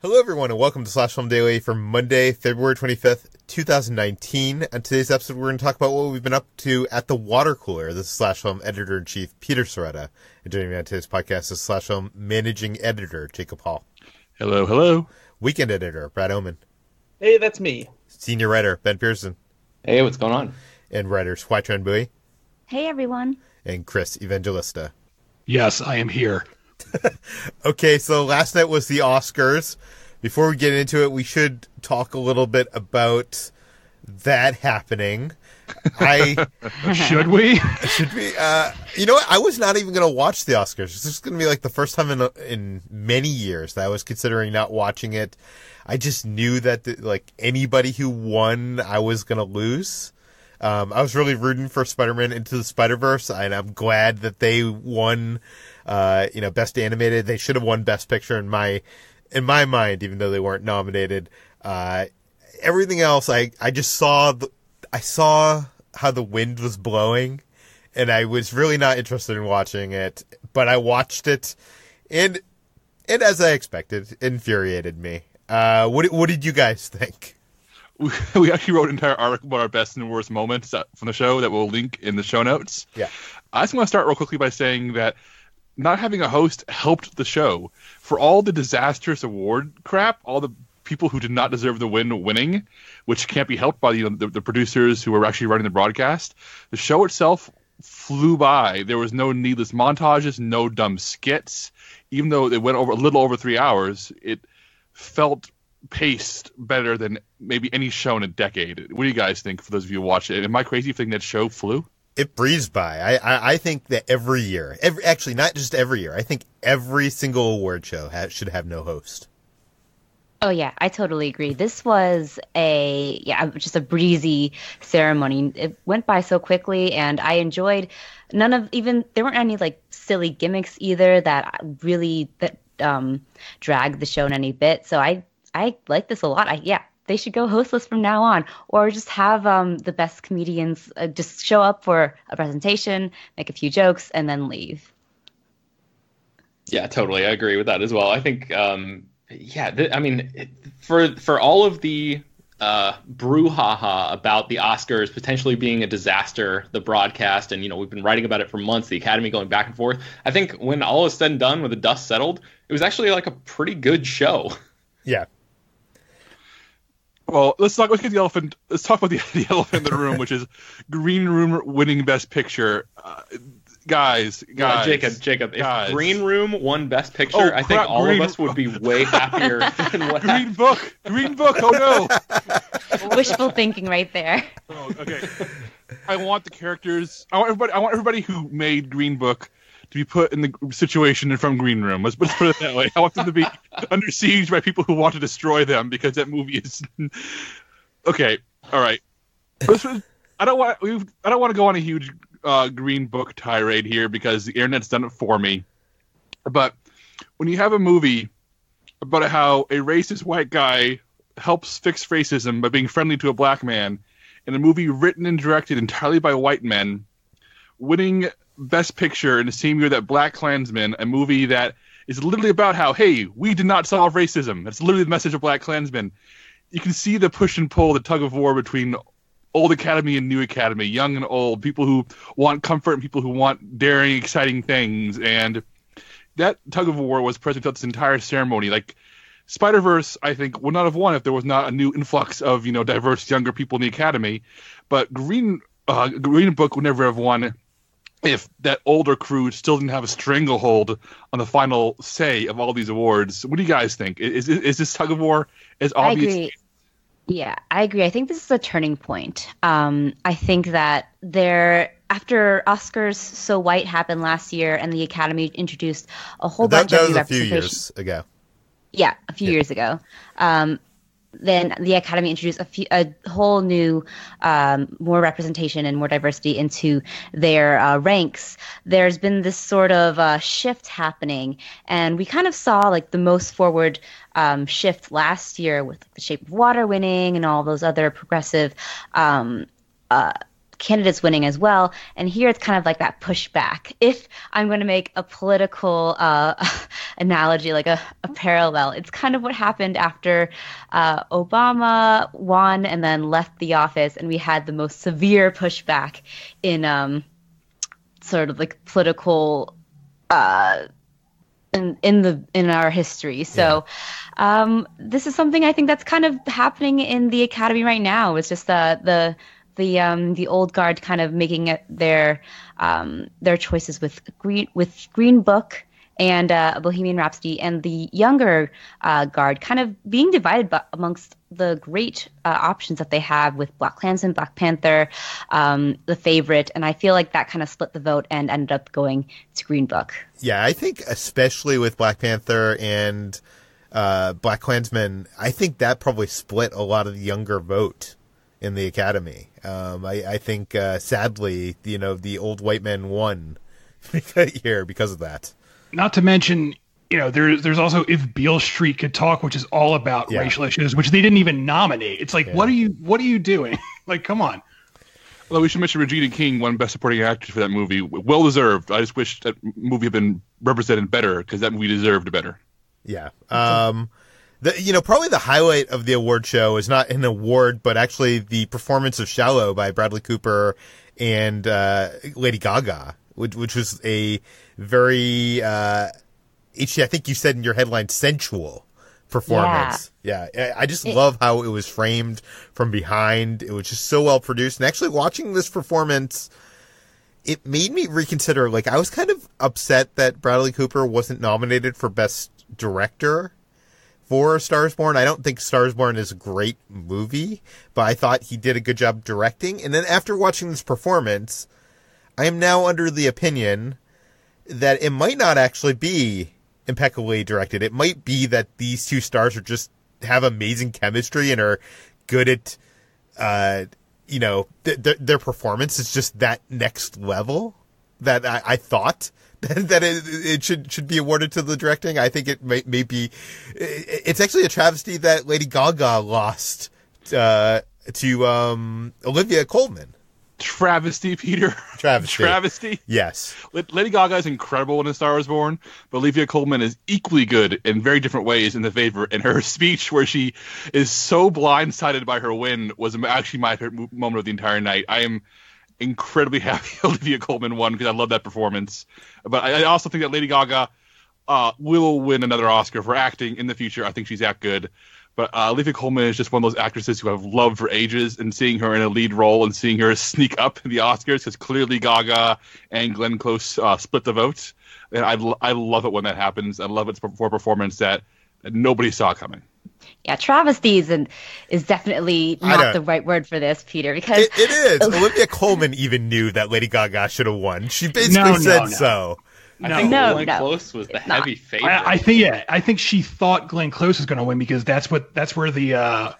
Hello, everyone, and welcome to Slash Film Daily for Monday, February 25th, 2019. On today's episode, we're going to talk about what we've been up to at the water cooler. This is Slash Film Editor-in-Chief Peter Sciretta. And joining me on today's podcast is Slash Film Managing Editor Jacob Hall. Hello, hello. Weekend Editor Brad Oman. Hey, that's me. Senior Writer Ben Pearson. Hey, what's going on? And writers Hoai-Tran. Hey, everyone. And Chris Evangelista. Yes, I am here. Okay, so last night was the Oscars. Before we get into it, we should talk a little bit about that happening. Should we? Should we? You know what? I was not even going to watch the Oscars. This is going to be like the first time in many years that I was considering not watching it. I just knew that anybody who won, I was going to lose. I was really rooting for Spider-Man Into the Spider-Verse, and I'm glad that they won. Best animated. They should have won Best Picture in my mind, even though they weren't nominated. Everything else, I just saw I saw how the wind was blowing, and I was really not interested in watching it. But I watched it, and as I expected, it infuriated me. What did you guys think? We actually wrote an entire article about our best and worst moments from the show that we'll link in the show notes. Yeah, I just want to start real quickly by saying that not having a host helped the show. For all the disastrous award crap, all the people who did not deserve the win winning, which can't be helped by the producers who were actually running the broadcast, the show itself flew by. There was no needless montages, no dumb skits. Even though it went over a little over 3 hours, it felt paced better than maybe any show in a decade. What do you guys think, for those of you who watch it? Am I crazy for thinking that show flew? It breezed by. I think that every year, actually not just every year, I think every single award show should have no host. Oh, yeah, I totally agree. This was just a breezy ceremony. It went by so quickly, and I enjoyed there weren't any silly gimmicks either that dragged the show in any bit. So I like this a lot. They should go hostless from now on, or just have the best comedians just show up for a presentation, make a few jokes, and then leave. Yeah, totally. I agree with that as well. I think, for all of the brouhaha about the Oscars potentially being a disaster, the broadcast, and we've been writing about it for months, the Academy going back and forth. I think when all is said and done, when the dust settled, it was actually a pretty good show. Yeah. Well, let's talk about the elephant in the room, which is Green Room winning Best Picture. Guys, Jacob, guys. If Green Room won Best Picture, I think all of us would be way happier than what Green Book, oh no. Wishful thinking right there. Oh, okay. I want the characters, I want everybody who made Green Book to be put in the situation from Green Room. Let's put it that way. I want them to be under siege by people who want to destroy them, because that movie is okay. All right. I don't want to go on a huge Green Book tirade here, because the internet's done it for me. But when you have a movie about how a racist white guy helps fix racism by being friendly to a black man, in a movie written and directed entirely by white men, winning Best Picture in the same year that BlacKkKlansman, a movie that is literally about how, hey, we did not solve racism. That's literally the message of BlacKkKlansman. You can see the push and pull, the tug of war between old Academy and new Academy, young and old, people who want comfort and people who want daring, exciting things. And that tug of war was present throughout this entire ceremony. Spider-Verse, I think, would not have won if there was not a new influx of, diverse younger people in the Academy. But Green Book would never have won if that older crew still didn't have a stranglehold on the final say of all these awards. What do you guys think? Is this tug of war as obvious? I agree. Yeah, I agree. I think this is a turning point. I think that after Oscars So White happened last year, and the Academy introduced a whole bunch of new representation. That was a few years ago. Yeah, a few years ago. Then the Academy introduced a whole new, more representation and more diversity into their ranks. There's been this sort of shift happening, and we kind of saw the most forward shift last year with The Shape of Water winning and all those other progressive candidates winning as well. And here it's kind of like that pushback. If I'm going to make a political analogy, like a parallel, it's kind of what happened after Obama won and then left the office, and we had the most severe pushback in sort of like political in our history. So this is something I think that's kind of happening in the Academy right now. It's just the old guard kind of making it their choices with Green Book and Bohemian Rhapsody, and the younger guard kind of being divided amongst the great options that they have with BlacKkKlansman, Black Panther, The Favorite, and I feel like that kind of split the vote and ended up going to Green Book. Yeah, I think especially with Black Panther and BlacKkKlansman, I think that probably split a lot of the younger vote in the Academy. I think sadly, the old white men won here because of that. Not to mention, there's also If Beale Street Could Talk, which is all about racial issues, which they didn't even nominate. It's like, what are you doing? Like, come on. Although we should mention Regina King won Best Supporting Actress for that movie. Well deserved. I just wish that movie had been represented better, because that movie deserved better. Yeah. Probably the highlight of the award show is not an award, but actually the performance of Shallow by Bradley Cooper and Lady Gaga, which was a very, I think you said in your headline, sensual performance. Yeah. I just love how it was framed from behind. It was just so well produced. And actually watching this performance, it made me reconsider. Like, I was kind of upset that Bradley Cooper wasn't nominated for Best Director for Stars Born. I don't think Stars Born is a great movie, but I thought he did a good job directing. And then after watching this performance, I am now under the opinion that it might not actually be impeccably directed. It might be that these two stars are just have amazing chemistry and are good at, their performance is just that next level that I thought that it should be awarded to the directing. I think it may be. It's actually a travesty that Lady Gaga lost to Olivia Colman. Travesty, Peter. Travesty. Yes. Lady Gaga is incredible in A Star Is Born, but Olivia Colman is equally good in very different ways in The Favorite. And her speech, where she is so blindsided by her win, was actually my favorite moment of the entire night. I am incredibly happy Olivia Colman won, because I love that performance. But I also think that Lady Gaga will win another Oscar for acting in the future. I think she's that good. But Olivia Colman is just one of those actresses who I've loved for ages, and seeing her in a lead role and seeing her sneak up in the Oscars, because clearly Gaga and Glenn Close split the vote. And I love it when that happens. I love it for a performance that nobody saw coming. Yeah, travesties is definitely not the right word for this, Peter, because it is. Olivia Colman even knew that Lady Gaga should have won. She basically said so. I think Glenn Close was the heavy favorite. I think she thought Glenn Close was going to win, because that's where the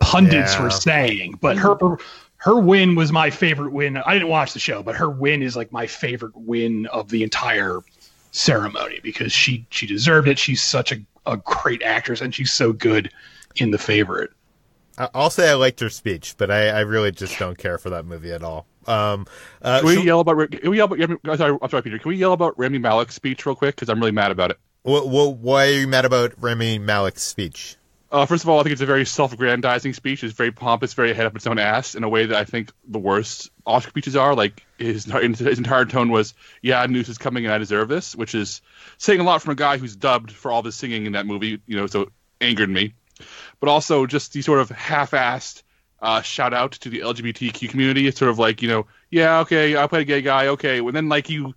pundits were saying. But her win was my favorite win. I didn't watch the show, but her win is like my favorite win of the entire ceremony, because she deserved it. She's such a great actress, and she's so good in The Favorite. I'll say I liked her speech, but I really just don't care for that movie at all. Can we yell about Peter? Can we yell about Rami Malek's speech real quick? Because I'm really mad about it. Why are you mad about Rami Malek's speech? First of all, I think it's a very self-aggrandizing speech. It's very pompous, very head up its own ass, in a way that I think the worst Oscar speeches are. Like, his entire tone was, news is coming and I deserve this, which is saying a lot from a guy who's dubbed for all the singing in that movie, so it angered me. But also just the sort of half-assed shout out to the LGBTQ community. It's sort of like, okay, I played a gay guy, okay. Well, then, like, you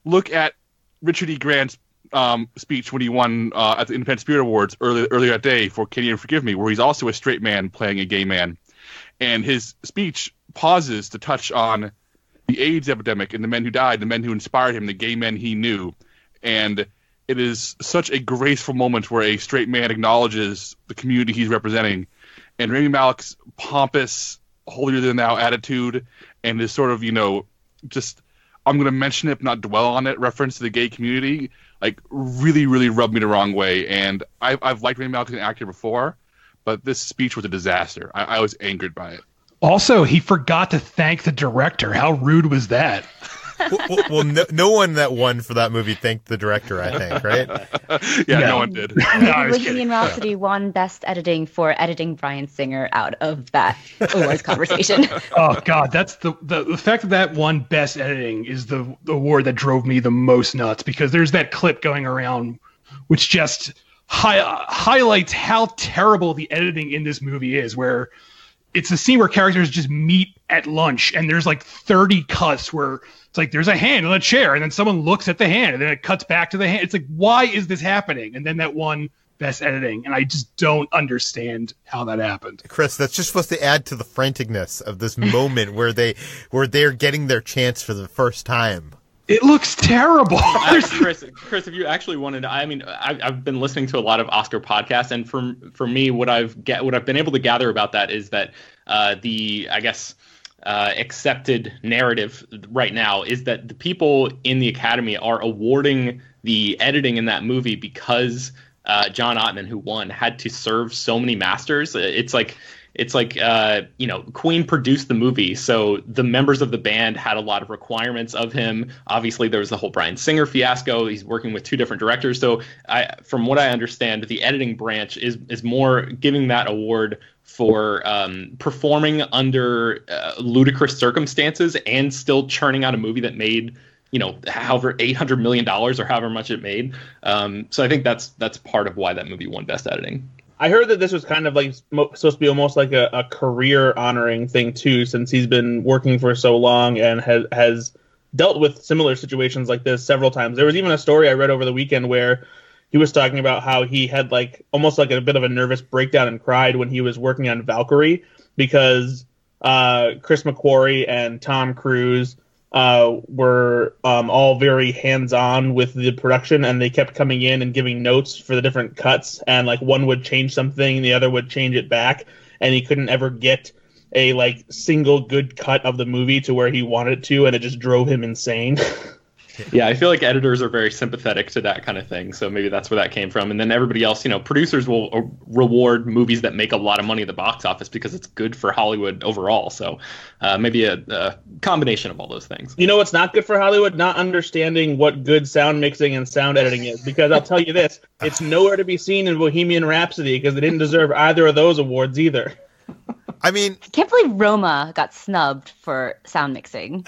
look at Richard E. Grant's speech when he won at the Independent Spirit Awards earlier that day for Can You Forgive Me, where he's also a straight man playing a gay man. And his speech pauses to touch on the AIDS epidemic and the men who died, the men who inspired him, the gay men he knew. And it is such a graceful moment where a straight man acknowledges the community he's representing. And Rami Malek's pompous, holier-than-thou attitude and his sort of, just, I'm going to mention it but not dwell on it, reference to the gay community, like, really, really rubbed me the wrong way. And I've liked Rami Malek as an actor before, but this speech was a disaster. I was angered by it. Also, he forgot to thank the director. How rude was that? Well, no one that won for that movie thanked the director, I think, right? No one did. Bohemian Rhapsody won Best Editing for editing Bryan Singer out of that awards conversation. Oh God, that's the fact that won Best Editing is the award that drove me the most nuts, because there's that clip going around which just highlights how terrible the editing in this movie is, where it's a scene where characters just meet at lunch and there's like 30 cuts where it's like there's a hand on a chair and then someone looks at the hand and then it cuts back to the hand. It's like, why is this happening? And then that won Best Editing, and I just don't understand how that happened. Chris, that's just supposed to add to the franticness of this moment where they're getting their chance for the first time. It looks terrible. Chris, if you actually wanted to, I mean, I've been listening to a lot of Oscar podcasts, and for me, what I've been able to gather about that is that accepted narrative right now is that the people in the Academy are awarding the editing in that movie because John Ottman, who won, had to serve so many masters. It's like Queen produced the movie, so the members of the band had a lot of requirements of him. Obviously, there was the whole Bryan Singer fiasco. He's working with two different directors. So from what I understand, the editing branch is more giving that award for performing under ludicrous circumstances and still churning out a movie that made, however $800 million or however much it made. So I think that's part of why that movie won Best Editing. I heard that this was kind of like supposed to be almost like a career honoring thing too, since he's been working for so long and has dealt with similar situations like this several times. There was even a story I read over the weekend where he was talking about how he had like almost like a bit of a nervous breakdown and cried when he was working on Valkyrie, because Chris McQuarrie and Tom Cruise were all very hands-on with the production, and they kept coming in and giving notes for the different cuts, and like one would change something, the other would change it back, and he couldn't ever get a like single good cut of the movie to where he wanted it to, and it just drove him insane. Yeah, I feel like editors are very sympathetic to that kind of thing, so maybe that's where that came from. And then everybody else, producers will reward movies that make a lot of money at the box office because it's good for Hollywood overall. So maybe a combination of all those things. You know what's not good for Hollywood? Not understanding what good sound mixing and sound editing is. Because I'll tell you this, it's nowhere to be seen in Bohemian Rhapsody, because they didn't deserve either of those awards either. I mean, I can't believe Roma got snubbed for sound mixing.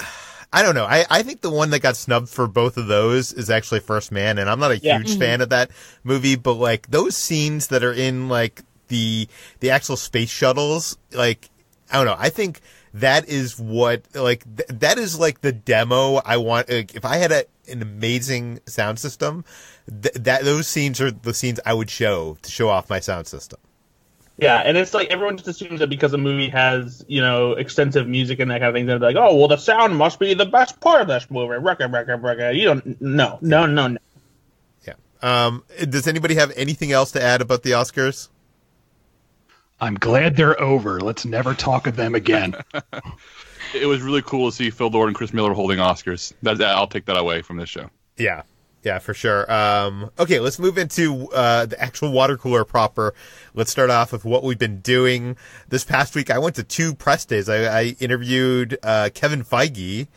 I don't know. I think the one that got snubbed for both of those is actually First Man, and I'm not a huge fan of that movie, but like those scenes that are in like the actual space shuttles, like I don't know. I think that is what like that is like the demo I want. Like, if I had an amazing sound system, that those scenes are the scenes I would show to show off my sound system. Yeah, and it's like everyone just assumes that because a movie has, extensive music and that kind of thing, they're like, oh, well, the sound must be the best part of this movie. You don't, no. Yeah. Does anybody have anything else to add about the Oscars? I'm glad they're over. Let's never talk of them again. It was really cool to see Phil Lord and Chris Miller holding Oscars. I'll take that away from this show. Yeah, for sure. Okay, let's move into the actual water cooler proper. Let's start off with what we've been doing. This past week, I went to 2 press days. I interviewed Kevin Feige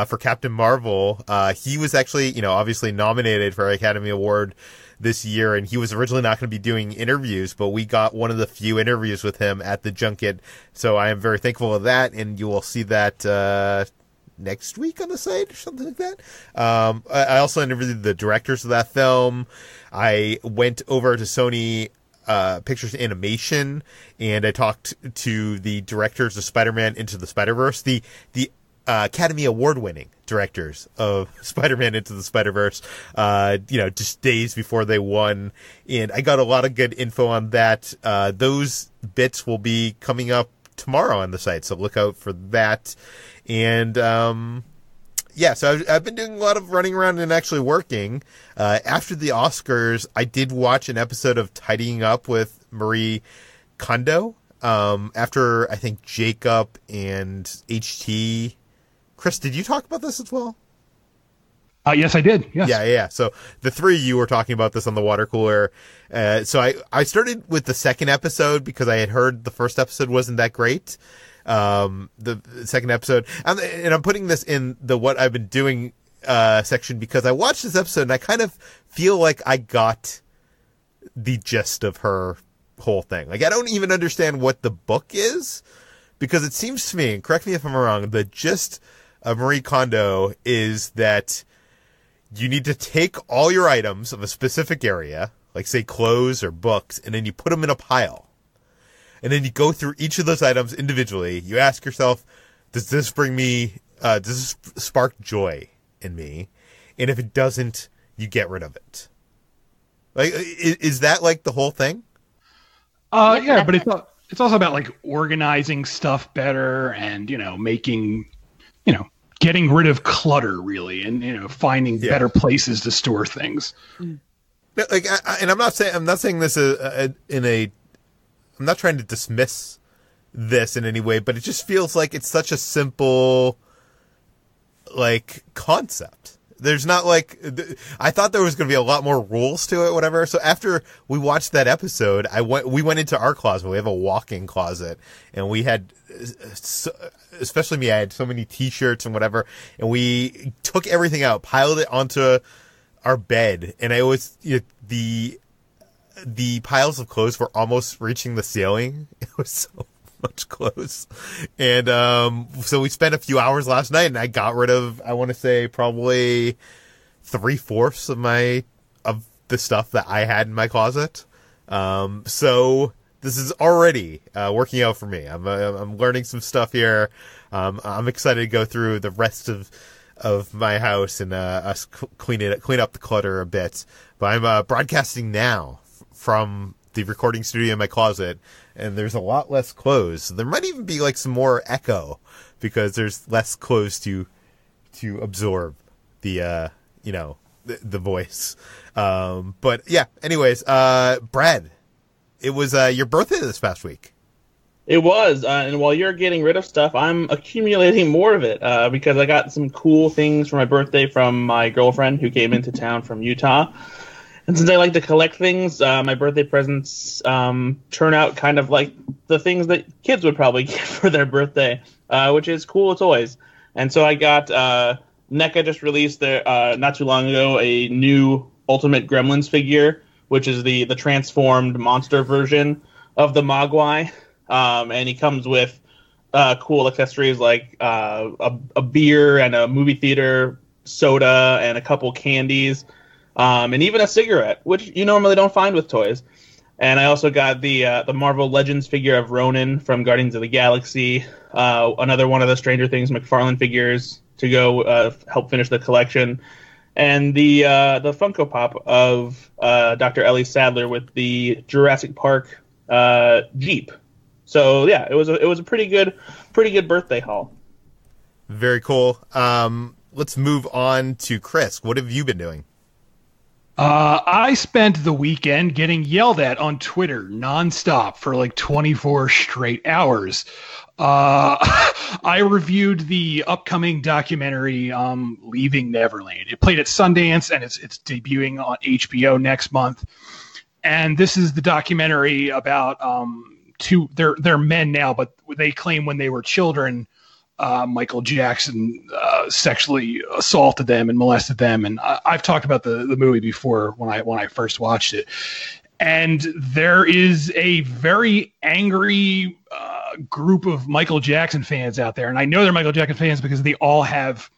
for Captain Marvel. He was actually, obviously nominated for an Academy Award this year, and he was originally not going to be doing interviews, but we got one of the few interviews with him at the junket, so I am very thankful of that, and you will see that next week on the site or something like that. I also interviewed the directors of that film. I went over to Sony Pictures Animation, and I talked to the directors of Spider-Man Into the Spider-Verse, the Academy Award-winning directors of Spider-Man Into the Spider-Verse, just days before they won. And I got a lot of good info on that. Those bits will be coming up tomorrow on the site, so look out for that. And so I've been doing a lot of running around and actually working. After the Oscars, I did watch an episode of Tidying Up with Marie Kondo. After I think Jacob and HT. Chris, did you talk about this as well? Yes, I did. Yes. Yeah. So the 3 of you were talking about this on the water cooler. So I started with the second episode because I had heard the first episode wasn't that great. the second episode. And I'm putting this in the what I've been doing section because I watched this episode and I kind of feel like I got the gist of her whole thing. Like, I don't even understand what the book is, because it seems to me, and correct me if I'm wrong, the gist of Marie Kondo is that you need to take all your items of a specific area, like say clothes or books, and then you put them in a pile. And then you go through each of those items individually. You ask yourself, does this does this spark joy in me? And if it doesn't, you get rid of it. Like, is that like the whole thing? Yeah, but it's also about like organizing stuff better and, making, getting rid of clutter really, and, finding better places to store things. Like, and I'm not saying this I'm not trying to dismiss this in any way, but it just feels like it's such a simple, like, concept. There's not like, I thought there was going to be a lot more rules to it, whatever. So after we watched that episode, we went into our closet. We have a walk-in closet, and we had, especially me, I had so many t-shirts and whatever, and we took everything out, piled it onto our bed, and the piles of clothes were almost reaching the ceiling. It was so much clothes. And so we spent a few hours last night, and I got rid of, I want to say, probably 3/4 of the stuff that I had in my closet. So this is already working out for me. I'm learning some stuff here. I'm excited to go through the rest of my house and us clean up the clutter a bit. But I'm broadcasting now from the recording studio in my closet, and there's a lot less clothes. There might even be like some more echo because there's less clothes to absorb the the voice. But yeah, anyways, Brad, it was your birthday this past week. It was, and while you're getting rid of stuff, I'm accumulating more of it because I got some cool things for my birthday from my girlfriend who came into town from Utah. And since I like to collect things, my birthday presents turn out kind of like the things that kids would probably get for their birthday, which is cool toys. And so I got NECA just released not too long ago a new Ultimate Gremlins figure, which is the transformed monster version of the Mogwai. And he comes with cool accessories like a beer and a movie theater soda and a couple candies. And even a cigarette, which you normally don't find with toys. And I also got the Marvel Legends figure of Ronan from Guardians of the Galaxy, another one of the Stranger Things McFarlane figures to go help finish the collection, and the Funko Pop of Dr. Ellie Sattler with the Jurassic Park Jeep. So yeah, it was a pretty good birthday haul. Very cool. Let's move on to Chris. What have you been doing? I spent the weekend getting yelled at on Twitter nonstop for like 24 straight hours. I reviewed the upcoming documentary, Leaving Neverland. It played at Sundance, and it's debuting on HBO next month. And this is the documentary about they're men now, but they claim when they were children, Michael Jackson sexually assaulted them and molested them. And I've talked about the movie before when I first watched it. And there is a very angry group of Michael Jackson fans out there. And I know they're Michael Jackson fans because they all have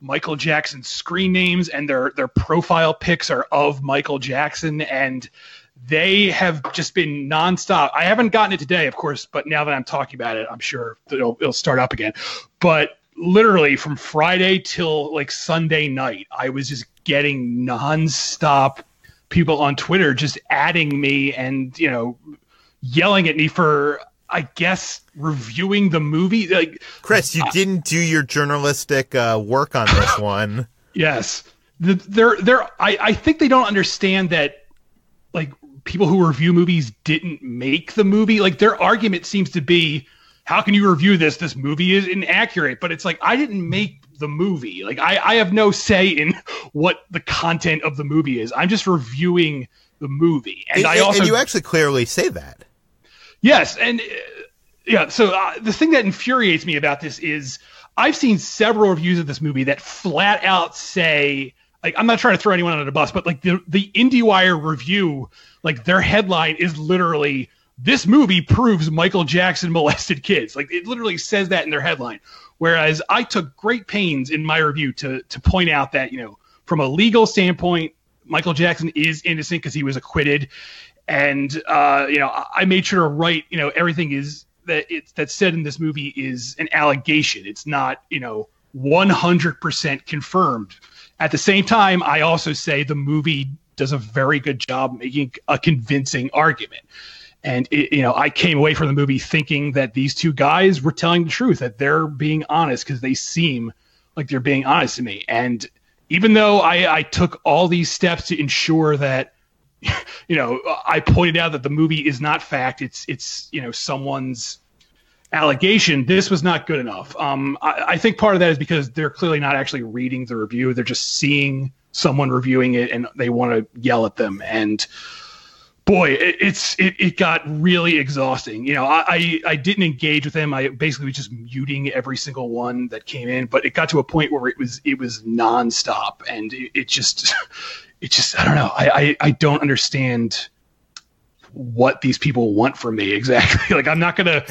Michael Jackson screen names, and their profile pics are of Michael Jackson. And they have just been nonstop. I haven't gotten it today, of course, but now that I'm talking about it, I'm sure it'll start up again. But literally from Friday till like Sunday night, I was just getting nonstop people on Twitter just adding me and, yelling at me for, I guess, reviewing the movie. Like, Chris, you didn't do your journalistic work on this one. Yes. I think they don't understand that, like, people who review movies didn't make the movie. Like, their argument seems to be, how can you review this? This movie is inaccurate. But it's like, I didn't make the movie. Like, I have no say in what the content of the movie is. I'm just reviewing the movie. And you actually clearly say that. Yes, and Yeah, so the thing that infuriates me about this is I've seen several reviews of this movie that flat out say, like, I'm not trying to throw anyone under the bus, but like the IndieWire review, like their headline is literally, "This movie proves Michael Jackson molested kids." Like, it literally says that in their headline. Whereas I took great pains in my review to point out that, from a legal standpoint, Michael Jackson is innocent because he was acquitted. And, I made sure to write, everything is that's said in this movie is an allegation. It's not, 100% confirmed. At the same time, I also say the movie does a very good job making a convincing argument. And, I came away from the movie thinking that these two guys were telling the truth, that they're being honest because they seem like they're being honest to me. And even though I took all these steps to ensure that, I pointed out that the movie is not fact, it's someone's allegation, this was not good enough. I think part of that is because they're clearly not actually reading the review. They're just seeing someone reviewing it and they want to yell at them. And boy, it got really exhausting. I didn't engage with them. I basically was just muting every single one that came in, but it got to a point where it was nonstop, and it just I don't know. I don't understand what these people want from me exactly. Like, I'm not gonna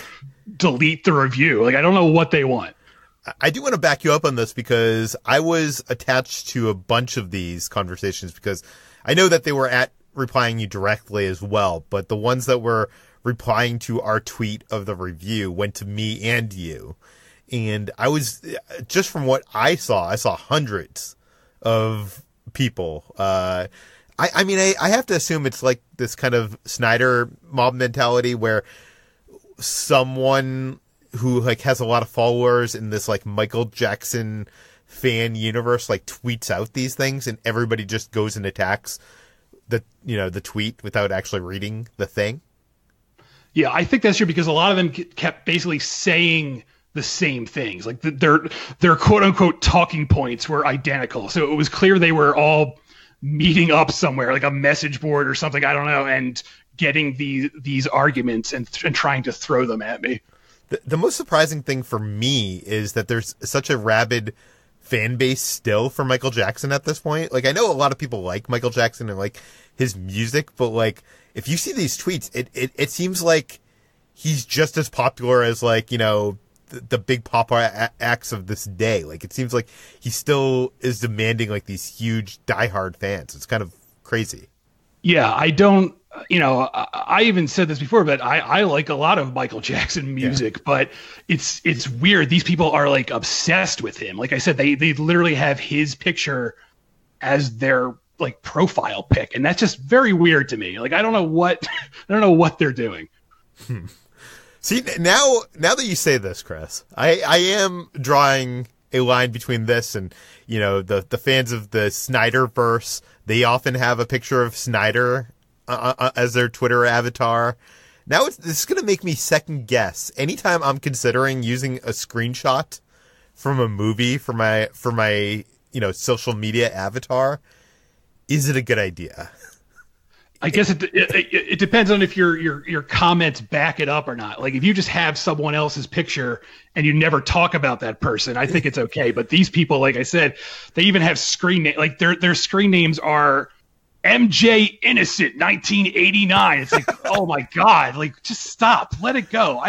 delete the review. Like, I don't know what they want. I do want to back you up on this because I was attached to a bunch of these conversations because I know that they were replying you directly as well, but the ones that were replying to our tweet of the review went to me and you. And I was, just from what I saw hundreds of people. I have to assume it's like this kind of Snyder mob mentality where someone who like has a lot of followers in this like Michael Jackson fan universe like tweets out these things and everybody just goes and attacks the tweet without actually reading the thing. Yeah, I think that's true because a lot of them kept basically saying the same things. Like their quote unquote talking points were identical. So it was clear they were all meeting up somewhere, like a message board or something, I don't know, and getting these arguments and trying to throw them at me. The most surprising thing for me is that there's such a rabid fan base still for Michael Jackson at this point. Like, I know a lot of people like Michael Jackson and like his music, but like if you see these tweets, it seems like he's just as popular as like, the big pop acts of this day. Like, it seems like he still is demanding like these huge diehard fans. It's kind of crazy. Yeah, I don't, I even said this before, but I like a lot of Michael Jackson music, but it's weird. These people are like obsessed with him. Like I said, they literally have his picture as their like profile pic, and that's just very weird to me. Like, I don't know what they're doing. See, now that you say this, Chris, I am drawing a line between this and, the fans of the Snyderverse. They often have a picture of Snyder as their Twitter avatar. Now this is going to make me second guess. Anytime I'm considering using a screenshot from a movie for my social media avatar, is it a good idea? I guess it depends on if your comments back it up or not. Like, if you just have someone else's picture and you never talk about that person, I think it's okay. But these people, like I said, they even have screen name. Like their screen names are MJ Innocent 1989. It's like, oh my God, like, just stop, let it go.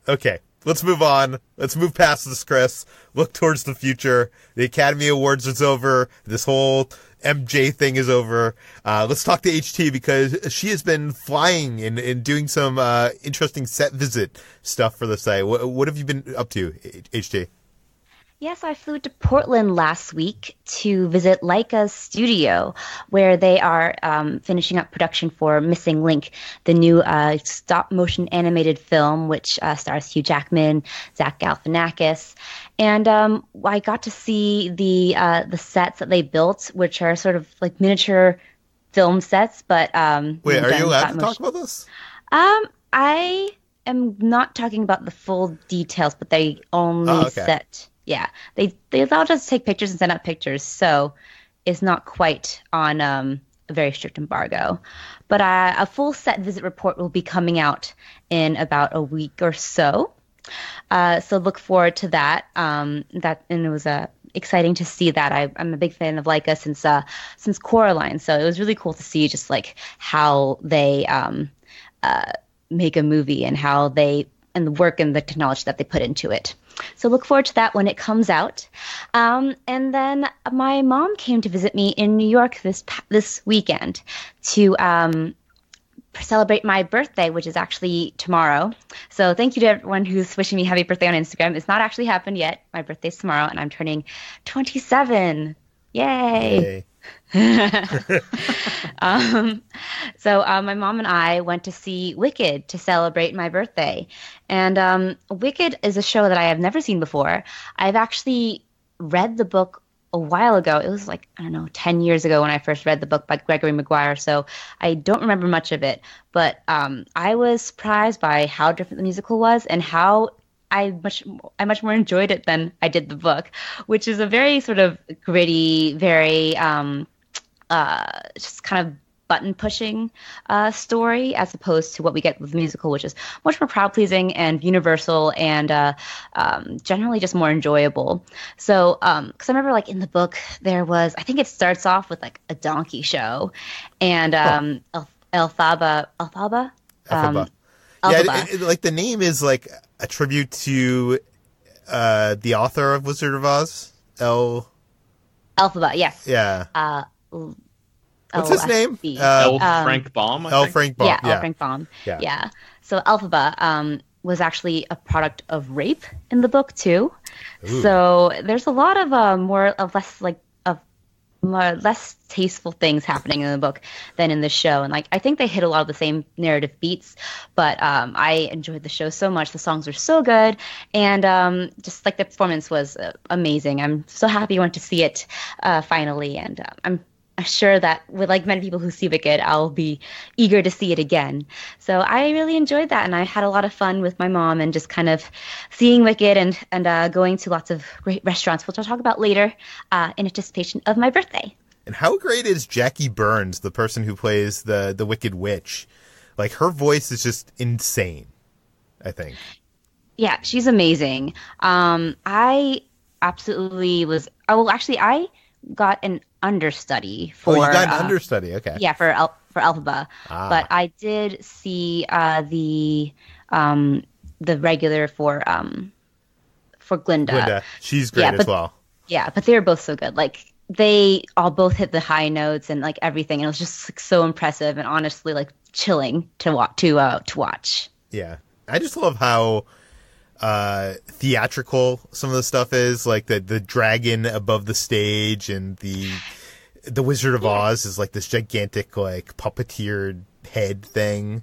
Okay, let's move on. Let's move past this, Chris. Look towards the future. The Academy Awards is over. This whole MJ thing is over. Let's talk to HT because she has been flying and doing some interesting set visit stuff for the site. What have you been up to, HT? Yes, I flew to Portland last week to visit Laika's studio, where they are finishing up production for Missing Link, the new stop-motion animated film, which stars Hugh Jackman, Zach Galifianakis. And I got to see the sets that they built, which are sort of like miniature film sets. But wait, are you allowed to talk about this? I am not talking about the full details, but they only set. Yeah, they allowed us to take pictures and send out pictures, so it's not quite on a very strict embargo. But a full set visit report will be coming out in about a week or so. So look forward to that. And it was exciting to see that. I'm a big fan of Laika since Coraline, so it was really cool to see just like how they make a movie and and the work and the technology that they put into it. So look forward to that when it comes out. And then my mom came to visit me in New York this weekend to celebrate my birthday, which is actually tomorrow. So thank you to everyone who's wishing me happy birthday on Instagram. It's not actually happened yet. My birthday's tomorrow, and I'm turning 27. Yay! So my mom and I went to see Wicked to celebrate my birthday. And Wicked is a show that I have never seen before. I've actually read the book a while ago. It was like, I don't know, 10 years ago when I first read the book by Gregory Maguire, so I don't remember much of it. But I was surprised by how different the musical was and how I much more enjoyed it than I did the book, which is a very sort of gritty, very just kind of button-pushing story, as opposed to what we get with the musical, which is much more crowd-pleasing and universal and generally just more enjoyable. So, because I remember, like, in the book, there was, I think it starts off with, like, a donkey show, and Elphaba. Yeah, like, the name is, like, a tribute to the author of Wizard of Oz, Elphaba, yes. Yeah. What's his name? L. Frank Baum. L. Frank Baum. Yeah, L. Frank Baum. Yeah. So Elphaba was actually a product of rape in the book too. Ooh. So there's a lot of less tasteful things happening in the book than in the show, and like I think they hit a lot of the same narrative beats. But I enjoyed the show so much. The songs were so good, and just like the performance was amazing. I'm so happy I went to see it finally, and I'm sure that with like many people who see Wicked, I'll be eager to see it again. So I really enjoyed that, and I had a lot of fun with my mom and just kind of seeing Wicked and going to lots of great restaurants, which I'll talk about later in anticipation of my birthday. And how great is Jackie Burns, the person who plays the Wicked Witch? Like, her voice is just insane, I think. Yeah, she's amazing. I absolutely was. Oh, well, actually, I got an understudy for. Oh, you got an understudy, okay. Yeah, for Elphaba. But I did see the regular for Glinda. She's great as well. Yeah, but they were both so good. Like, they all both hit the high notes and like everything, and it was just like so impressive and honestly like chilling to watch. Yeah, I just love how theatrical some of the stuff is, like the dragon above the stage, and the Wizard of Oz is like this gigantic like puppeteered head thing.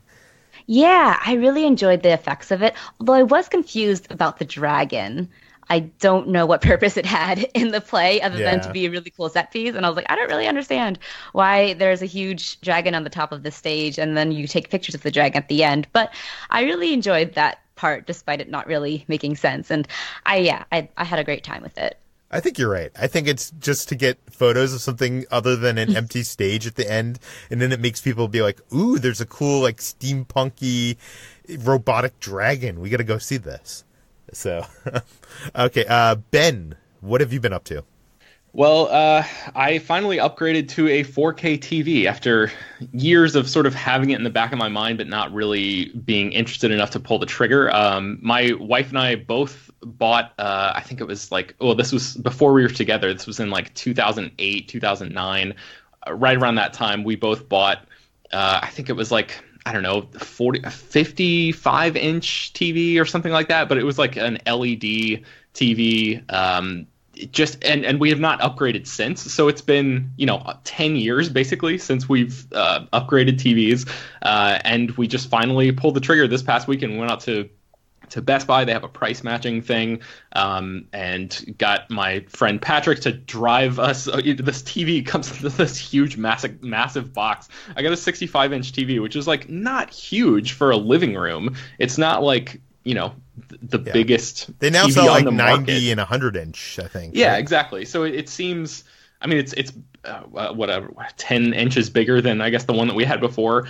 Yeah, I really enjoyed the effects of it, although I was confused about the dragon. I don't know what purpose it had in the play other than to be a really cool set piece. And I was like, I don't really understand why there's a huge dragon on the top of the stage and then you take pictures of the dragon at the end. But I really enjoyed that part despite it not really making sense. And I had a great time with it. I think you're right. I think it's just to get photos of something other than an empty stage at the end. And then it makes people be like, ooh, there's a cool like steampunky robotic dragon. We got to go see this. So, okay, Ben, what have you been up to? Well, I finally upgraded to a 4K TV after years of sort of having it in the back of my mind, but not really being interested enough to pull the trigger. My wife and I both bought, I think it was like, this was before we were together. This was in like 2008, 2009. Right around that time, we both bought, I think it was like, I don't know, 55-inch TV or something like that, but it was like an LED TV, and we have not upgraded since. So it's been, 10 years basically since we've upgraded TVs, and we just finally pulled the trigger this past weekend. We went out to Best Buy. They have a price matching thing, and got my friend Patrick to drive us. This TV comes with this huge, massive box. I got a 65-inch TV, which is like not huge for a living room. It's not like, the biggest. They now TV sell like on the 90 market. and 100-inch, I think. Yeah, right? Exactly. So it seems I mean, it's whatever, 10 inches bigger than I guess the one that we had before,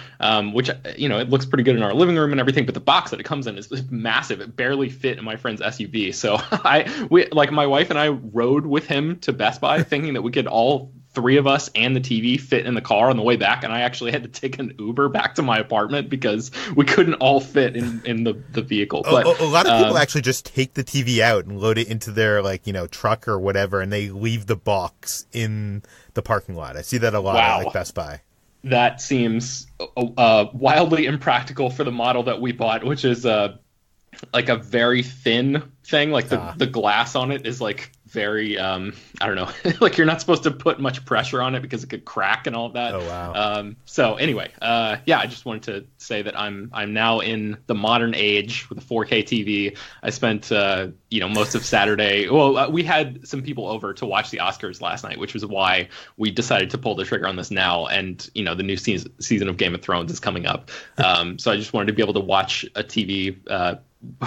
which, it looks pretty good in our living room and everything. But the box that it comes in is massive. It barely fit in my friend's SUV. So my wife and I rode with him to Best Buy thinking that we could all three of us and the TV fit in the car on the way back, and I actually had to take an Uber back to my apartment because we couldn't all fit in the vehicle. But a lot of people actually just take the TV out and load it into their truck or whatever, and they leave the box in the parking lot. I see that a lot at Best Buy. That seems wildly impractical for the model that we bought, which is like a very thin thing. Like the glass on it is like very I don't know, like you're not supposed to put much pressure on it because it could crack and all of that. Oh wow. So anyway, I just wanted to say that I'm now in the modern age with a 4K TV. I spent most of Saturday. Well, we had some people over to watch the Oscars last night, which was why we decided to pull the trigger on this now. And the new season of Game of Thrones is coming up. So I just wanted to be able to watch a TV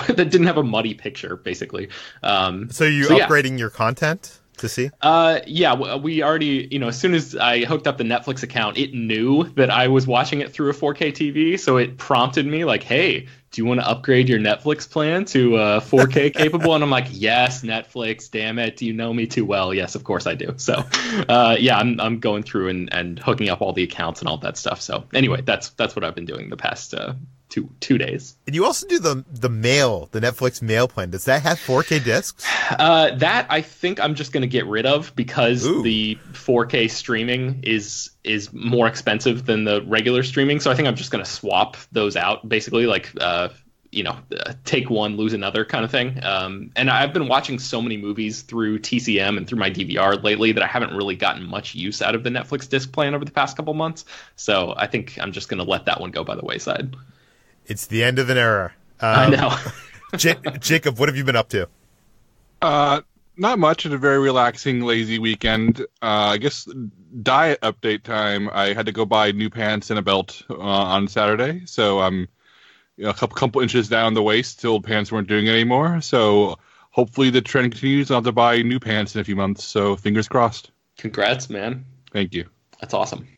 that didn't have a muddy picture, basically. So you upgrading your content to see? We already, as soon as I hooked up the Netflix account, it knew that I was watching it through a 4K TV, so it prompted me like, hey, do you want to upgrade your Netflix plan to 4K capable? And I'm like, yes, Netflix, damn it, do you know me too well? Yes, of course I do. So, I'm going through and hooking up all the accounts and all that stuff. So anyway, that's what I've been doing the past 2 days. And you also do the Netflix mail plan. Does that have 4K discs? That I think I'm just going to get rid of because the 4K streaming is more expensive than the regular streaming. So I think I'm just going to swap those out, basically, like take one, lose another kind of thing. And I've been watching so many movies through TCM and through my DVR lately that I haven't really gotten much use out of the Netflix disc plan over the past couple months. So I think I'm just going to let that one go by the wayside. It's the end of an era. I know. Jacob, what have you been up to? Not much. At a very relaxing, lazy weekend. I guess diet update time. I had to go buy new pants and a belt on Saturday, so I'm a couple inches down the waist. The old pants weren't doing it anymore, so hopefully the trend continues. I'll have to buy new pants in a few months, so fingers crossed. Congrats, man. Thank you. That's awesome.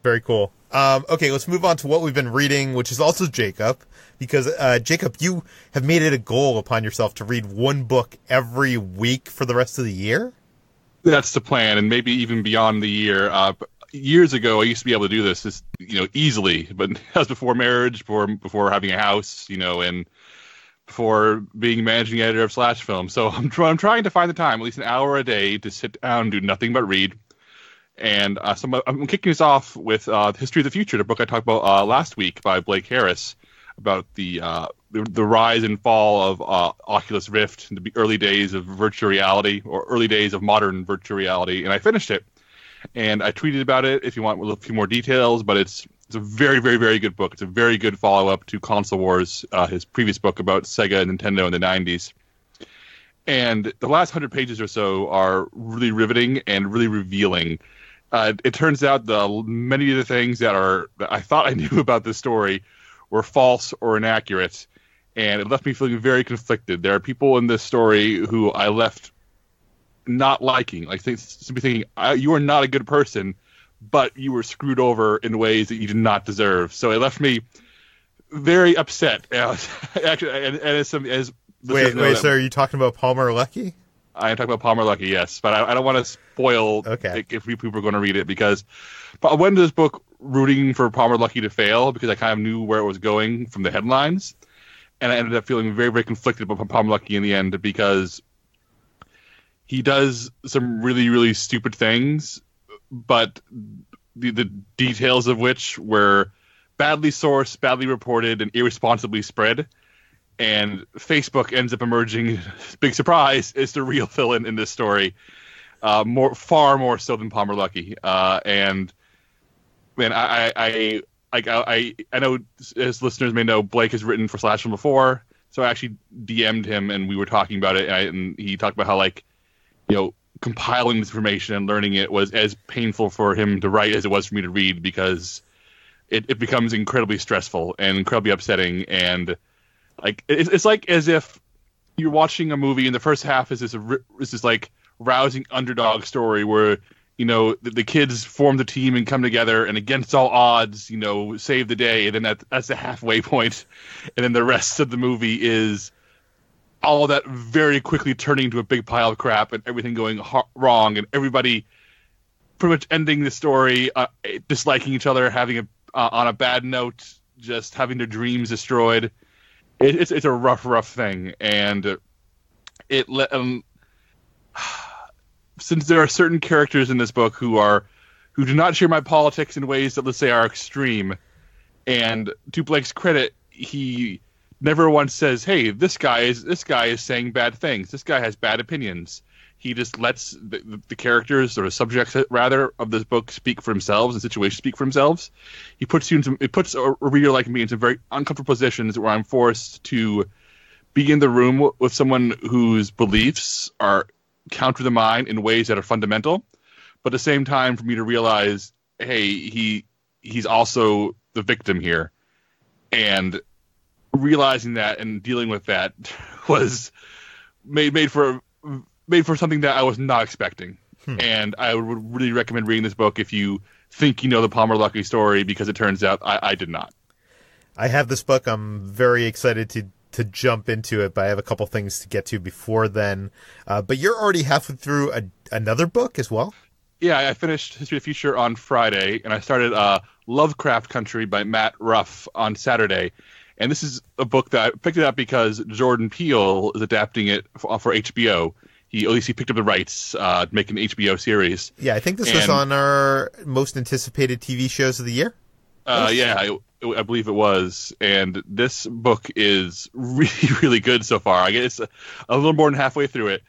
Very cool. Okay, let's move on to what we've been reading, which is also Jacob, because Jacob, you have made it a goal upon yourself to read one book every week for the rest of the year? That's the plan, and maybe even beyond the year. Years ago, I used to be able to do this, easily, but that was before marriage, before having a house, and before being managing editor of Slash Film. So I'm trying to find the time, at least an hour a day, to sit down and do nothing but read. And I'm kicking this off with History of the Future, the book I talked about last week by Blake Harris, about the rise and fall of Oculus Rift, the early days of virtual reality, or early days of modern virtual reality. And I finished it, and I tweeted about it if you want a few more details. But it's a very, very, very good book. It's a very good follow-up to Console Wars, his previous book about Sega and Nintendo in the 90s. And the last 100 pages or so are really riveting and really revealing. It turns out many of the things that I thought I knew about this story were false or inaccurate, and it left me feeling very conflicted. There are people in this story who I left not liking, like simply thinking, you are not a good person, but you were screwed over in ways that you did not deserve. So it left me very upset. Actually, Wait, so are you talking about Palmer Luckey? I am talking about Palmer Luckey, yes, but I don't want to spoil if people are going to read it, because I went into this book rooting for Palmer Luckey to fail because I kind of knew where it was going from the headlines, and I ended up feeling very, very conflicted about Palmer Luckey in the end because he does some really, really stupid things, but the details of which were badly sourced, badly reported, and irresponsibly spread. And Facebook ends up emerging, big surprise, is the real villain in this story, far more so than Palmer Luckey. And man, I know, as listeners may know, Blake has written for Slash Film before, so I actually DM'd him and we were talking about it, and he talked about how compiling this information and learning it was as painful for him to write as it was for me to read, because it becomes incredibly stressful and incredibly upsetting. And it's like as if you're watching a movie and the first half is this rousing underdog story where the kids form the team and come together, and against all odds, save the day, and then that's the halfway point, and then the rest of the movie is all that very quickly turning into a big pile of crap and everything going wrong, and everybody pretty much ending the story disliking each other, having on a bad note, just having their dreams destroyed. It's a rough thing, and since there are certain characters in this book who do not share my politics in ways that, let's say, are extreme, and to Blake's credit, he never once says, "Hey, this guy is saying bad things. This guy has bad opinions." He just lets the characters, or subjects rather, of this book speak for themselves and situations speak for themselves. It puts a reader like me in some very uncomfortable positions where I'm forced to be in the room with someone whose beliefs are counter the mine in ways that are fundamental, but at the same time, for me to realize, hey, he's also the victim here, and realizing that and dealing with that was made for something that I was not expecting. And I would really recommend reading this book if you think you know the Palmer Luckey story, because it turns out I did not. I have this book. I'm very excited to jump into it, but I have a couple things to get to before then. But you're already halfway through another book as well? Yeah, I finished History of the Future on Friday, and I started Lovecraft Country by Matt Ruff on Saturday. And this is a book that I picked it up because Jordan Peele is adapting it for HBO. At least he picked up the rights to make an HBO series. Yeah, I think this was on our most anticipated TV shows of the year. Yeah, I believe it was. And this book is really, really good so far. I guess a little more than halfway through it.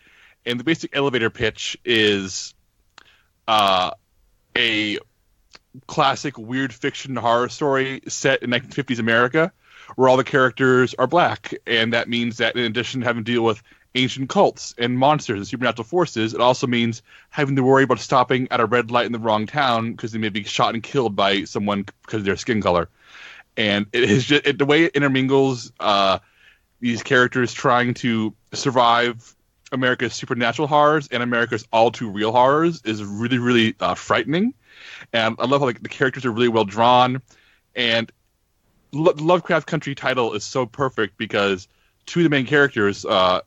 And the basic elevator pitch is a classic weird fiction horror story set in 1950s America, where all the characters are black. And that means that in addition to having to deal with ancient cults and monsters and supernatural forces, it also means having to worry about stopping at a red light in the wrong town because they may be shot and killed by someone because of their skin color. And it is just the way it intermingles these characters trying to survive America's supernatural horrors and America's all too real horrors is really, really frightening. And I love how the characters are really well drawn. And Lovecraft Country title is so perfect because two of the main characters, a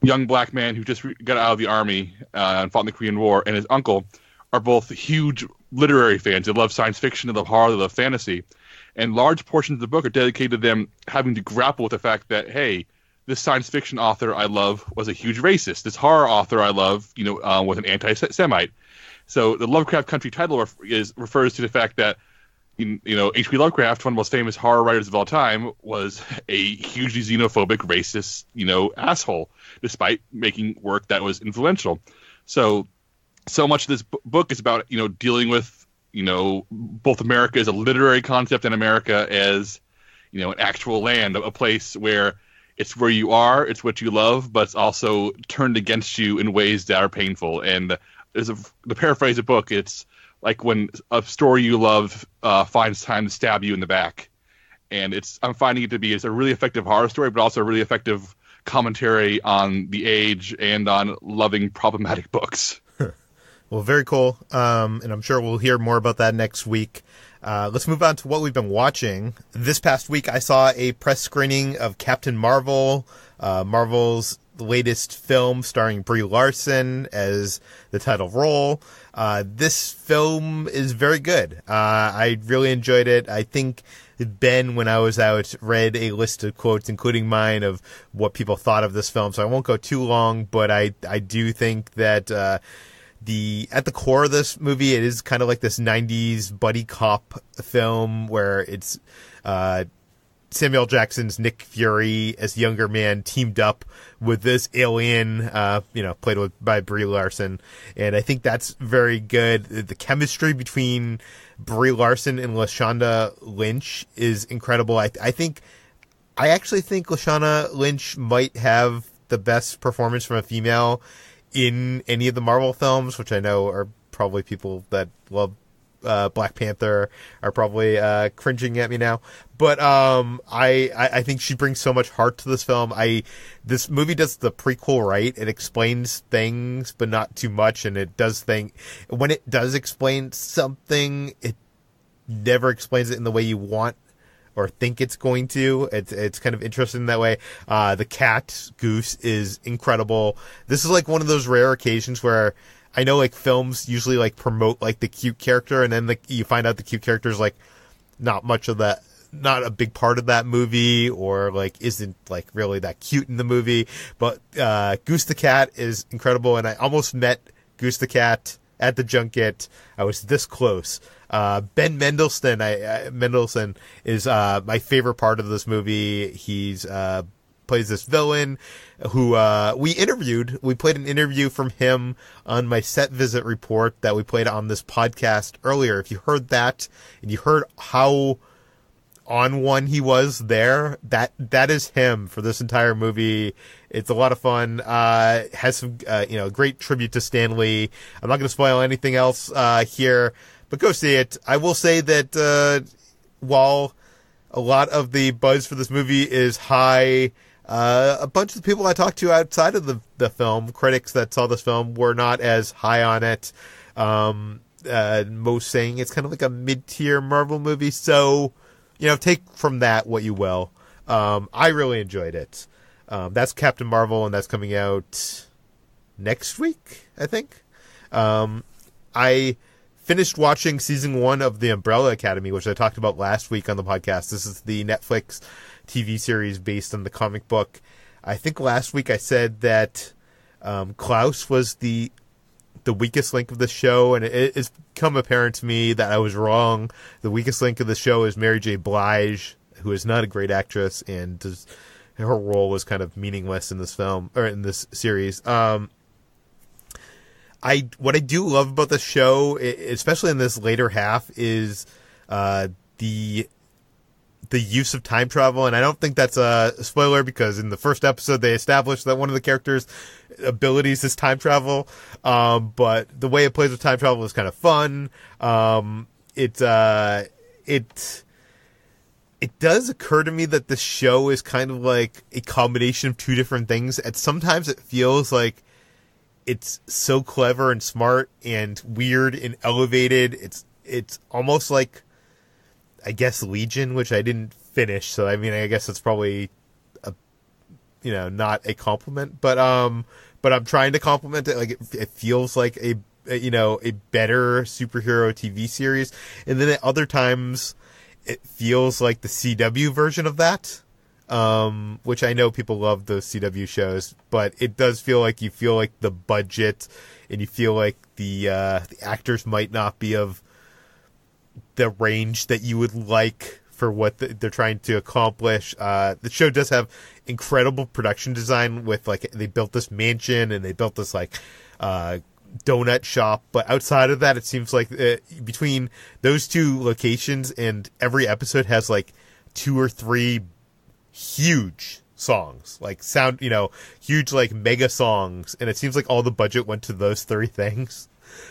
young black man who just got out of the army and fought in the Korean War, and his uncle, are both huge literary fans. They love science fiction, they love horror, they love fantasy. And large portions of the book are dedicated to them having to grapple with the fact that, hey, this science fiction author I love was a huge racist. This horror author I love, was an anti-Semite. So the Lovecraft Country title refers to the fact that H.P. Lovecraft, one of the most famous horror writers of all time, was a hugely xenophobic, racist, asshole, despite making work that was influential. So much of this book is about, dealing with, both America as a literary concept and America as, an actual land, a place where it's where you are, it's what you love, but it's also turned against you in ways that are painful. And to paraphrase a book, it's like when a story you love finds time to stab you in the back. And I'm finding it to be, it's a really effective horror story, but also a really effective commentary on the age and on loving problematic books. Well, very cool. And I'm sure we'll hear more about that next week. Let's move on to what we've been watching. This past week, I saw a press screening of Captain Marvel, Marvel's latest film starring Brie Larson as the title role. This film is very good. I really enjoyed it. I think Ben, when I was out, read a list of quotes, including mine, of what people thought of this film. So I won't go too long, but I do think that at the core of this movie, it is kind of like this 90s buddy cop film where it's Samuel Jackson's Nick Fury as the younger man teamed up with this alien, played by Brie Larson. And I think that's very good. The chemistry between Brie Larson and Lashonda Lynch is incredible. I actually think Lashonda Lynch might have the best performance from a female in any of the Marvel films, which I know are probably people that love Black Panther are probably cringing at me now. But I think she brings so much heart to this film. This movie does the prequel right. It explains things, but not too much, and it does when it does explain something, it never explains it in the way you want or think it's going to. It's kind of interesting that way. The cat Goose is incredible. This is like one of those rare occasions where I know like films usually like promote like the cute character, and then you find out the cute character is like not much of that, not a big part of that movie, or like isn't like really that cute in the movie. But Goose the cat is incredible, and I almost met Goose the cat at the junket. I was this close. Ben Mendelsohn is my favorite part of this movie. He's plays this villain who we interviewed. We played an interview from him on my set visit report that we played on this podcast earlier. If you heard that and you heard how on one he was there, that is him for this entire movie. It's a lot of fun. Has some great tribute to Stan Lee. I'm not going to spoil anything else here, but go see it. I will say that while a lot of the buzz for this movie is high, a bunch of the people I talked to outside of the film, critics that saw this film, were not as high on it. Most saying it's kind of like a mid-tier Marvel movie. So, take from that what you will. I really enjoyed it. That's Captain Marvel, and that's coming out next week, I think. I finished watching season 1 of The Umbrella Academy, which I talked about last week on the podcast. This is the Netflix TV series based on the comic book. I think last week I said that Klaus was the weakest link of the show, and it's become apparent to me that I was wrong. The weakest link of the show is Mary J. Blige, who is not a great actress, and her role was kind of meaningless in this film, or in this series. What I do love about the show, especially in this later half, is the use of time travel, and I don't think that's a spoiler because in the first episode they established that one of the characters' abilities is time travel. But the way it plays with time travel is kind of fun. It does occur to me that the show is kind of like a combination of two different things. And sometimes it feels like it's so clever and smart and weird and elevated. It's almost like, I guess, Legion, which I didn't finish. So, I mean, I guess it's probably not a compliment, but I'm trying to compliment it. Like it feels like a better superhero TV series. And then at other times it feels like the CW version of that. Which I know people love those CW shows, but it does feel like you feel like the budget and you feel like the actors might not be of the range that you would like for what they're trying to accomplish. The show does have incredible production design with they built this mansion and they built this donut shop, but outside of that, it seems like between those two locations and every episode has 2 or 3 huge songs, huge mega songs, and it seems like all the budget went to those 3 things.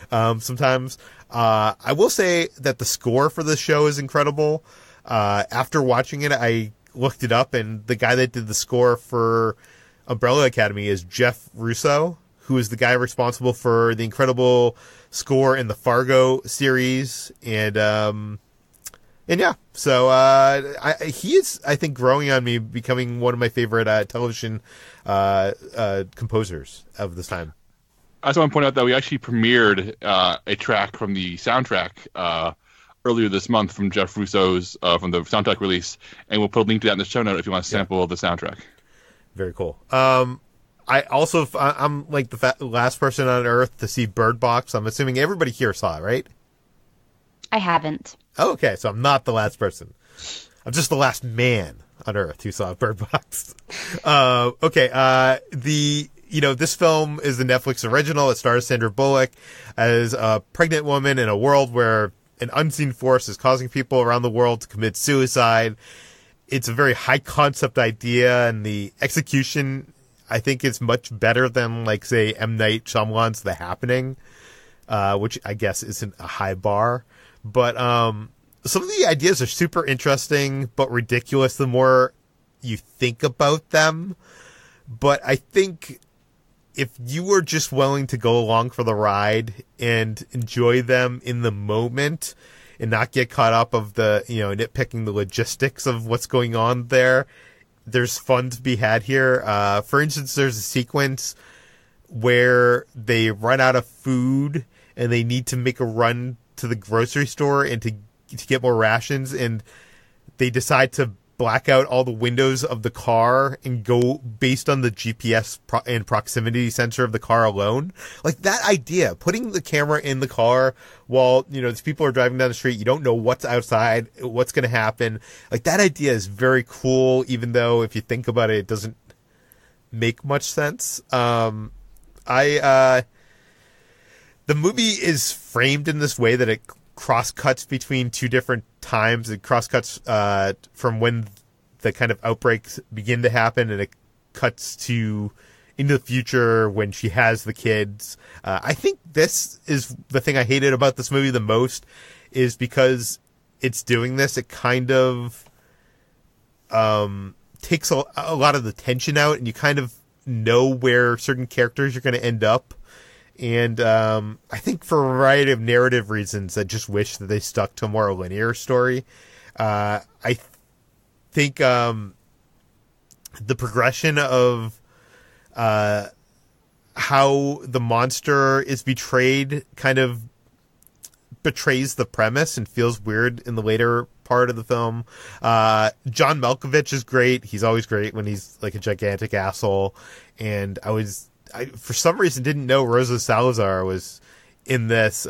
Sometimes I will say that the score for this show is incredible. After watching it, I looked it up, and the guy that did the score for Umbrella Academy is Jeff Russo, who is the guy responsible for the incredible score in the Fargo series, and yeah, so he is, I think, growing on me, becoming one of my favorite television composers of this time. I just want to point out that we actually premiered a track from the soundtrack earlier this month from Jeff Russo's from the soundtrack release, and we'll put a link to that in the show note if you want a sample of the soundtrack. Very cool. I'm the last person on Earth to see Bird Box. I'm assuming everybody here saw it, right? I haven't. Oh, okay, so I'm not the last person. I'm just the last man on Earth who saw Bird Box. Okay, this film is the Netflix original. It stars Sandra Bullock as a pregnant woman in a world where an unseen force is causing people around the world to commit suicide. It's a very high concept idea, and the execution, I think, is much better than, say, M. Night Shyamalan's The Happening, which I guess isn't a high bar. But some of the ideas are super interesting, but ridiculous the more you think about them. But I think if you were just willing to go along for the ride and enjoy them in the moment and not get caught up of the, nitpicking the logistics of what's going on there, there's fun to be had here. For instance, there's a sequence where they run out of food and they need to make a run to the grocery store and to get more rations, and they decide to black out all the windows of the car and go based on the GPS and proximity sensor of the car alone. Like, that idea, putting the camera in the car while, these people are driving down the street, you don't know what's outside, what's going to happen. Like, that idea is very cool, even though if you think about it, it doesn't make much sense. The movie is framed in this way that it cross-cuts between two different times. It cross-cuts from when the kind of outbreaks begin to happen, and it cuts to into the future when she has the kids. I think this is the thing I hated about this movie the most, is because it's doing this, it kind of takes a lot of the tension out, and you kind of know where certain characters are going to end up. And I think for a variety of narrative reasons, I just wish that they stuck to a more linear story. I think the progression of how the monster is betrayed kind of betrays the premise and feels weird in the later part of the film. John Malkovich is great. He's always great when he's like a gigantic asshole. And I for some reason didn't know Rosa Salazar was in this.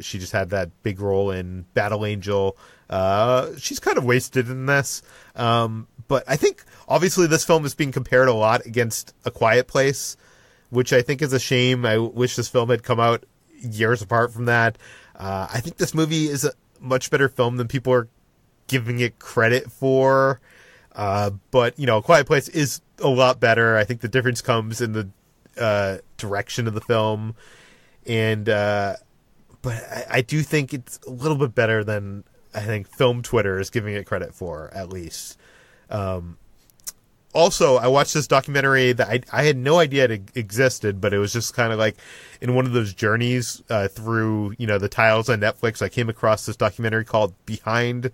She just had that big role in Battle Angel. She's kind of wasted in this. But I think obviously this film is being compared a lot against A Quiet Place, which I think is a shame. I wish this film had come out years apart from that. I think this movie is a much better film than people are giving it credit for. But, A Quiet Place is a lot better. I think the difference comes in the direction of the film, and but I do think it's a little bit better than I think film Twitter is giving it credit for, at least. Also, I watched this documentary that I had no idea it existed, but it was just kind of like in one of those journeys through the tiles on Netflix. I came across this documentary called Behind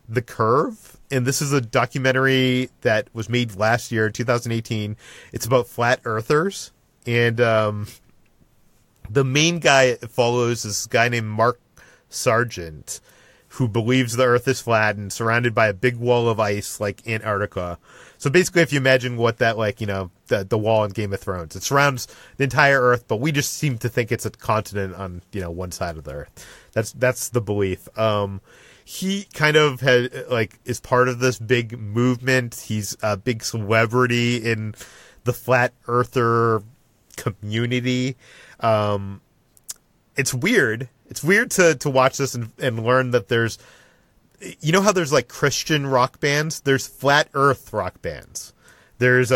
the Curve. And this is a documentary that was made last year, 2018. It's about flat earthers. And the main guy it follows is this guy named Mark Sargent, who believes the earth is flat and surrounded by a big wall of ice like Antarctica. So basically, if you imagine what that, the wall in Game of Thrones, it surrounds the entire earth, but we just seem to think it's a continent on, one side of the earth. That's the belief. He kind of is part of this big movement. He's a big celebrity in the flat earther community. It's weird. It's weird to watch this and learn that there's, how there's Christian rock bands? There's flat earth rock bands. There's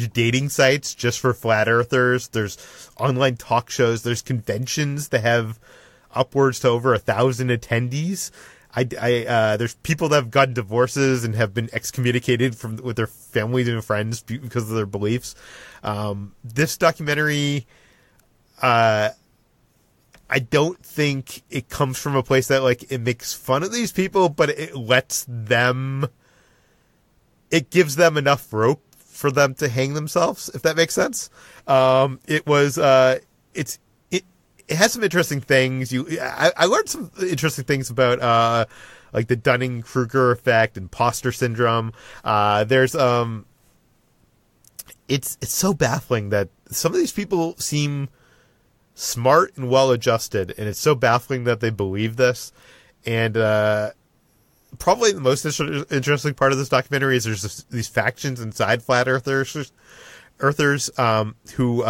dating sites just for flat earthers. There's online talk shows. There's conventions that have upwards to over 1,000 attendees. There's people that have gotten divorces and have been excommunicated with their families and friends because of their beliefs. This documentary, I don't think it comes from a place that it makes fun of these people, but it gives them enough rope for them to hang themselves, if that makes sense. It has some interesting things. I learned some interesting things about the Dunning-Kruger effect, imposter syndrome. It's so baffling that some of these people seem smart and well-adjusted, and it's so baffling that they believe this. And probably the most interesting part of this documentary is there's these factions inside flat earthers who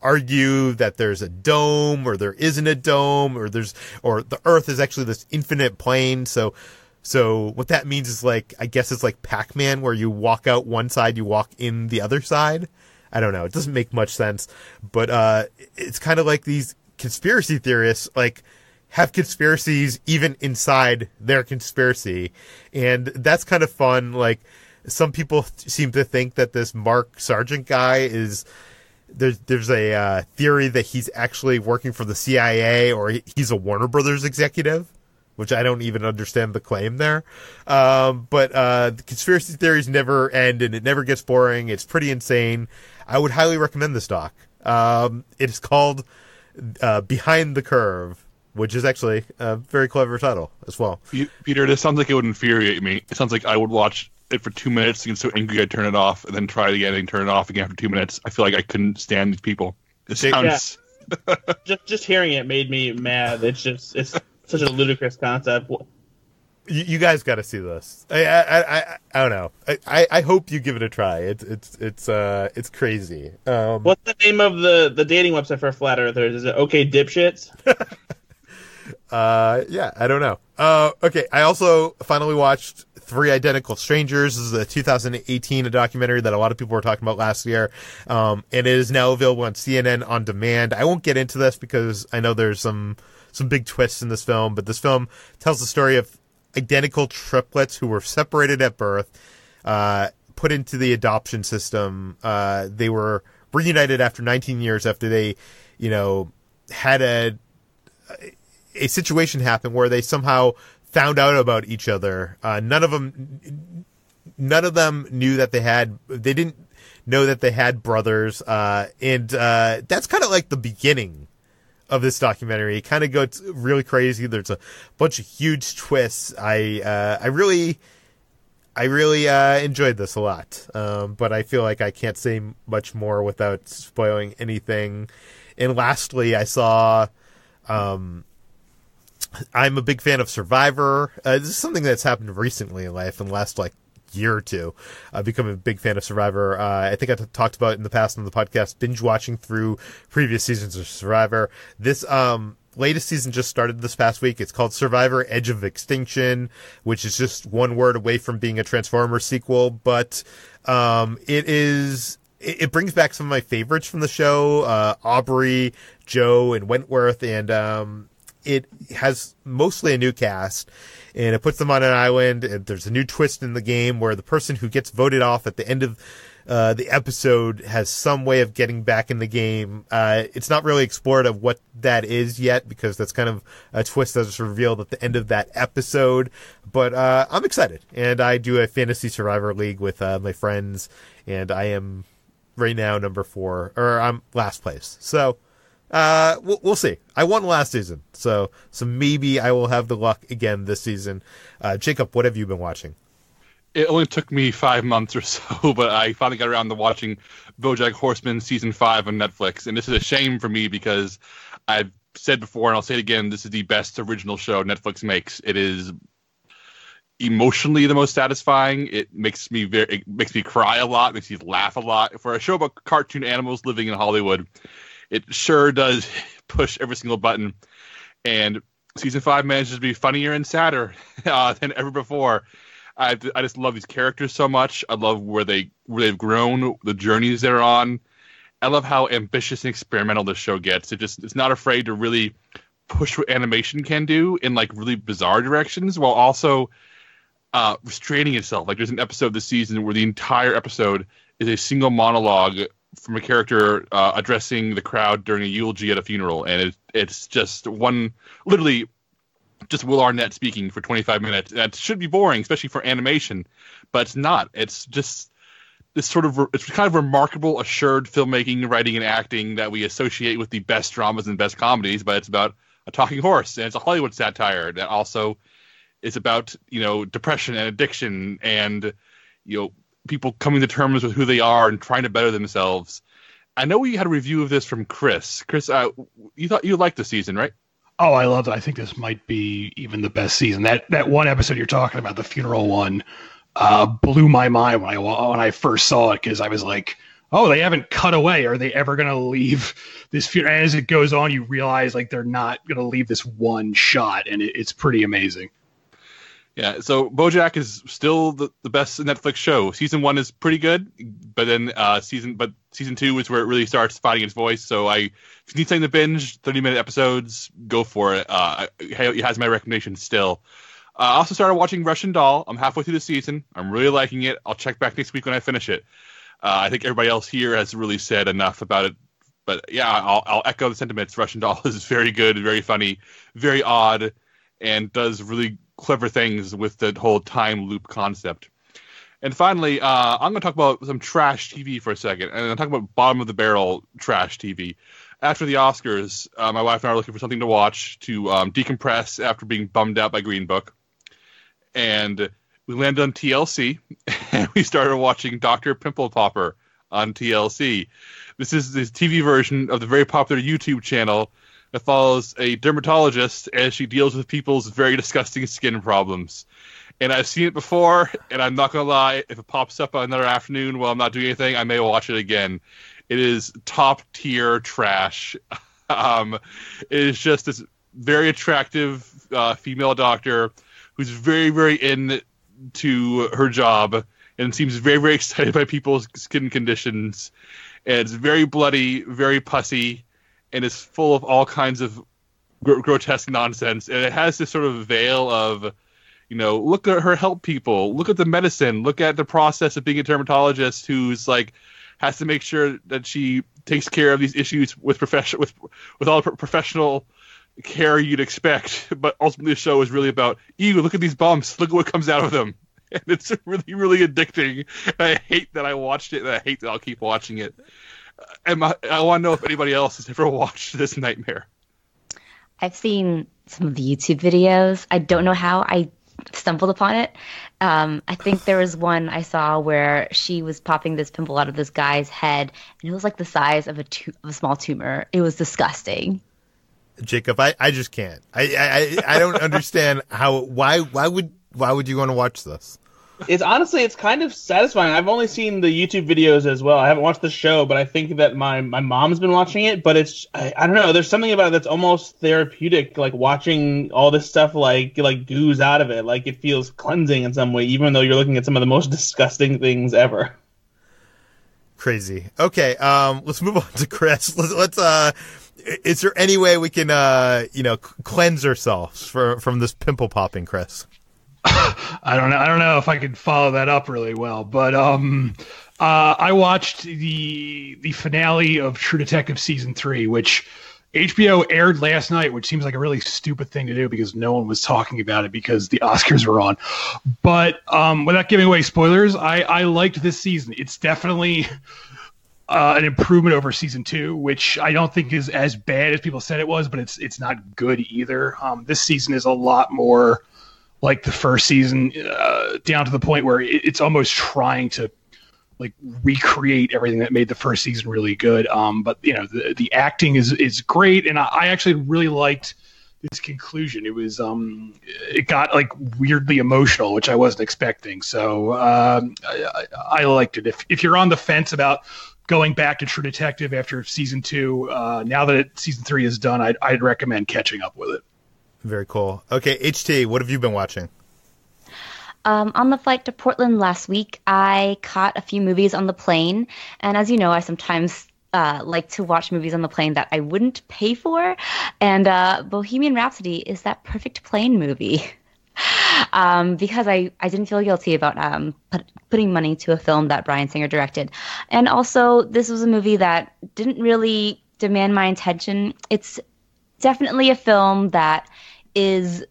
argue that there's a dome or there isn't a dome or the earth is actually this infinite plane. So what that means is I guess it's like Pac-Man, where you walk out one side, you walk in the other side. I don't know. It doesn't make much sense, but it's kind of like these conspiracy theorists have conspiracies even inside their conspiracy. And that's kind of fun. Like, some people seem to think that this Mark Sargent guy is... There's a theory that he's actually working for the CIA, or he's a Warner Brothers executive, which I don't even understand the claim there. But the conspiracy theories never end, and it never gets boring. It's pretty insane. I would highly recommend this doc. It is called Behind the Curve, which is actually a very clever title as well. Peter, this sounds like it would infuriate me. It sounds like I would watch it for 2 minutes and get so angry I'd turn it off, and then try it again and turn it off again after 2 minutes. I feel like I couldn't stand these people. It sounds... Yeah. just hearing it made me mad. It's such a ludicrous concept. You guys got to see this. I don't know. I hope you give it a try. It's crazy. What's the name of the dating website for flat earthers? Is it OK Dipshits? Yeah, I don't know. Okay, I also finally watched Three Identical Strangers. This is a 2018 documentary that a lot of people were talking about last year. And it is now available on CNN On Demand. I won't get into this because I know there's some big twists in this film, but this film tells the story of identical triplets who were separated at birth, put into the adoption system. They were reunited after 19 years after they, had a situation happen where they somehow found out about each other. None of them knew that they didn't know that they had brothers. And that's kind of like the beginning of this documentary. It kind of goes really crazy. There's a bunch of huge twists. I really enjoyed this a lot. But I feel like I can't say much more without spoiling anything. And lastly, I saw, I'm a big fan of Survivor. This is something that's happened recently in life in the last year or two. I've become a big fan of Survivor. I think I talked about it in the past on the podcast, binge watching through previous seasons of Survivor. This latest season just started this past week. It's called Survivor Edge of Extinction, which is just one word away from being a Transformers sequel, but it brings back some of my favorites from the show, Aubrey, Joe, and Wentworth, and it has mostly a new cast, and it puts them on an island, and there's a new twist in the game where the person who gets voted off at the end of the episode has some way of getting back in the game. It's not really explored of what that is yet, because that's kind of a twist that's revealed at the end of that episode, but I'm excited, and I do a fantasy Survivor league with my friends, and I am right now number 4, or I'm last place, so we'll see. I won last season, so maybe I will have the luck again this season. Jacob, what have you been watching? It only took me 5 months or so, but I finally got around to watching BoJack Horseman season 5 on Netflix, and this is a shame for me because I've said before, and I'll say it again, this is the best original show Netflix makes. It is emotionally the most satisfying. It makes me cry a lot, makes me laugh a lot. For a show about cartoon animals living in Hollywood, it sure does push every single button. And season 5 manages to be funnier and sadder than ever before. I just love these characters so much. I love where they've grown, the journeys they're on. I love how ambitious and experimental this show gets. It's not afraid to really push what animation can do in really bizarre directions, while also restraining itself. There's an episode this season where the entire episode is a single monologue from a character addressing the crowd during a eulogy at a funeral, and it's just literally just Will Arnett speaking for 25 minutes. That should be boring, especially for animation, but it's not. It's just this it's kind of remarkable, assured filmmaking, writing, and acting that we associate with the best dramas and best comedies, but it's about a talking horse, and it's a Hollywood satire that also is about, depression and addiction and, people coming to terms with who they are and trying to better themselves. I know we had a review of this from Chris. Chris, you thought you liked the season, right? Oh, I loved it. I think this might be even the best season. That one episode you're talking about, the funeral one, blew my mind when I first saw it, because I was like, oh, they haven't cut away. Are they ever going to leave this funeral? And as it goes on, you realize they're not going to leave this one shot, and it's pretty amazing. Yeah, so BoJack is still the best Netflix show. Season 1 is pretty good, but then season 2 is where it really starts finding its voice. So if you need something to binge, 30-minute episodes, go for it. It has my recommendation still. I also started watching Russian Doll. I'm halfway through the season. I'm really liking it. I'll check back next week when I finish it. I think everybody else here has really said enough about it. But yeah, I'll echo the sentiments. Russian Doll is very good, very funny, very odd, and does really clever things with the whole time loop concept. And finally, I'm going to talk about some trash TV for a second, and I'm talking about bottom of the barrel trash TV. After the Oscars, my wife and I are looking for something to watch to decompress after being bummed out by Green Book. And we landed on TLC, and we started watching Dr. Pimple Popper on TLC. This is the TV version of the very popular YouTube channel that follows a dermatologist as she deals with people's very disgusting skin problems. And I've seen it before, and I'm not going to lie, if it pops up another afternoon while I'm not doing anything, I may watch it again. It is top-tier trash. It is just this very attractive female doctor who's very, very into her job and seems very, very excited by people's skin conditions. And it's very bloody, very pussy, and it's full of all kinds of grotesque nonsense. And it has this sort of veil of, look at her help people, look at the medicine, look at the process of being a dermatologist who's has to make sure that she takes care of these issues with all the professional care you'd expect. But ultimately the show is really about, ew, look at these bumps, look at what comes out of them. And it's really, really addicting. I hate that I watched it, and I hate that I'll keep watching it. And I want to know if anybody else has ever watched this nightmare. I've seen some of the YouTube videos. I don't know how I stumbled upon it. I think there was one I saw where she was popping this pimple out of this guy's head, and it was like the size of a small tumor. It was disgusting. Jacob, I just can't. I don't understand why would you want to watch this? It's kind of satisfying. I've only seen the YouTube videos as well. I haven't watched the show, but I think that my mom's been watching it. But I don't know. There's something about it that's almost therapeutic, like watching all this stuff like ooze out of it. Like it feels cleansing in some way, even though you're looking at some of the most disgusting things ever. Crazy. Okay, let's move on to Chris. Let's is there any way we can cleanse ourselves from this pimple popping, Chris? I don't know if I could follow that up really well, but I watched the finale of True Detective season 3, which HBO aired last night, which seems like a really stupid thing to do because no one was talking about it because the Oscars were on. But without giving away spoilers, I liked this season. It's definitely an improvement over season 2, which I don't think is as bad as people said it was, but it's not good either. This season is a lot more like the first season, down to the point where it's almost trying to recreate everything that made the first season really good. But the acting is great, and I actually really liked this conclusion. It was it got weirdly emotional, which I wasn't expecting. So I liked it. If you're on the fence about going back to True Detective after season 2, now that season 3 is done, I'd recommend catching up with it. Very cool. Okay, HT, what have you been watching? On the flight to Portland last week, I caught a few movies on the plane. And as you know, I sometimes like to watch movies on the plane that I wouldn't pay for. And Bohemian Rhapsody is that perfect plane movie. Because I didn't feel guilty about putting money to a film that Bryan Singer directed. And also, this was a movie that didn't really demand my attention. It's definitely a film that is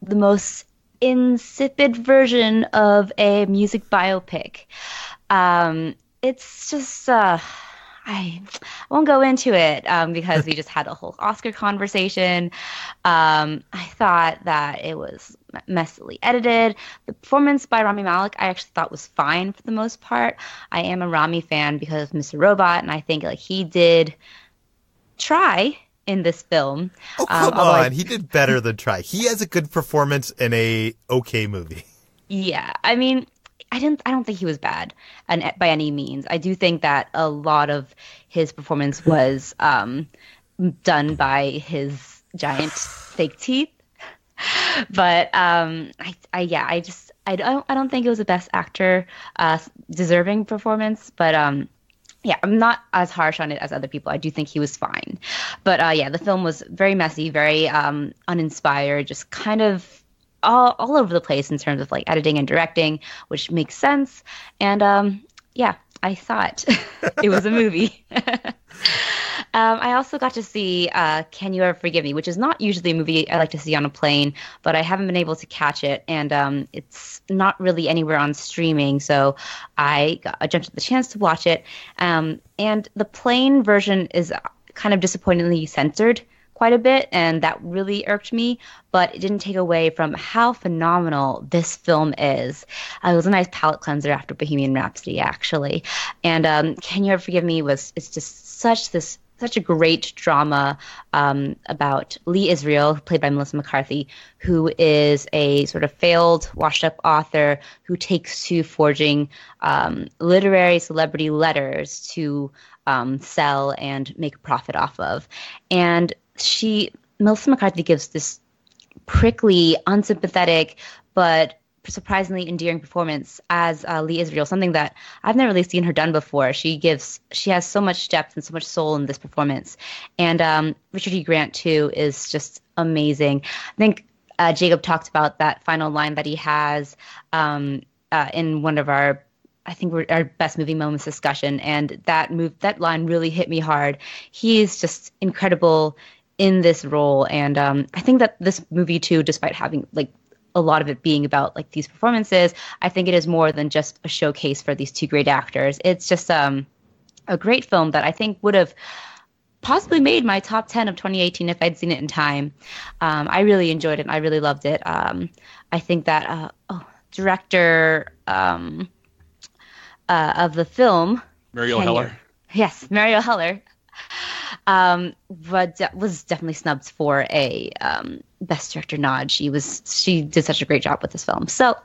the most insipid version of a music biopic. It's just I won't go into it because we just had a whole Oscar conversation. I thought that it was messily edited. The performance by Rami Malek I actually thought was fine for the most part. I am a Rami fan because of Mr. Robot, and I think he did try in this film. Oh, come on. He did better than try. He has a good performance in a okay movie. Yeah. I mean, I don't think he was bad by any means. I do think that a lot of his performance was done by his giant fake teeth. But I don't think it was the best actor deserving performance, but yeah, I'm not as harsh on it as other people. I do think he was fine. But yeah, the film was very messy, very uninspired, just kind of all over the place in terms of like editing and directing, which makes sense. And yeah, I saw it. It was a movie. I also got to see Can You Ever Forgive Me, which is not usually a movie I like to see on a plane, but I haven't been able to catch it, and it's not really anywhere on streaming, so I jumped at the chance to watch it. And the plane version is kind of disappointingly censored quite a bit, and that really irked me, but it didn't take away from how phenomenal this film is. It was a nice palate cleanser after Bohemian Rhapsody, actually. And Can You Ever Forgive Me it's just such a great drama about Lee Israel, played by Melissa McCarthy, who is a sort of failed, washed-up author who takes to forging literary celebrity letters to sell and make a profit off of. And Melissa McCarthy gives this prickly, unsympathetic, but surprisingly endearing performance as Lee Israel, something that I've never really seen her done before. She has so much depth and so much soul in this performance. And Richard E. Grant, too, is just amazing. I think Jacob talked about that final line that he has in one of our best movie moments discussion, and that line really hit me hard. He is just incredible in this role, and I think that this movie too, despite having like a lot of it being about like these performances, I think it is more than just a showcase for these two great actors. It's just a great film that I think would have possibly made my top 10 of 2018 if I'd seen it in time. I really enjoyed it, and I really loved it. I think that director of the film, Mariel Heller. Yes, Mariel Heller. But was definitely snubbed for a Best Director nod. She did such a great job with this film. So,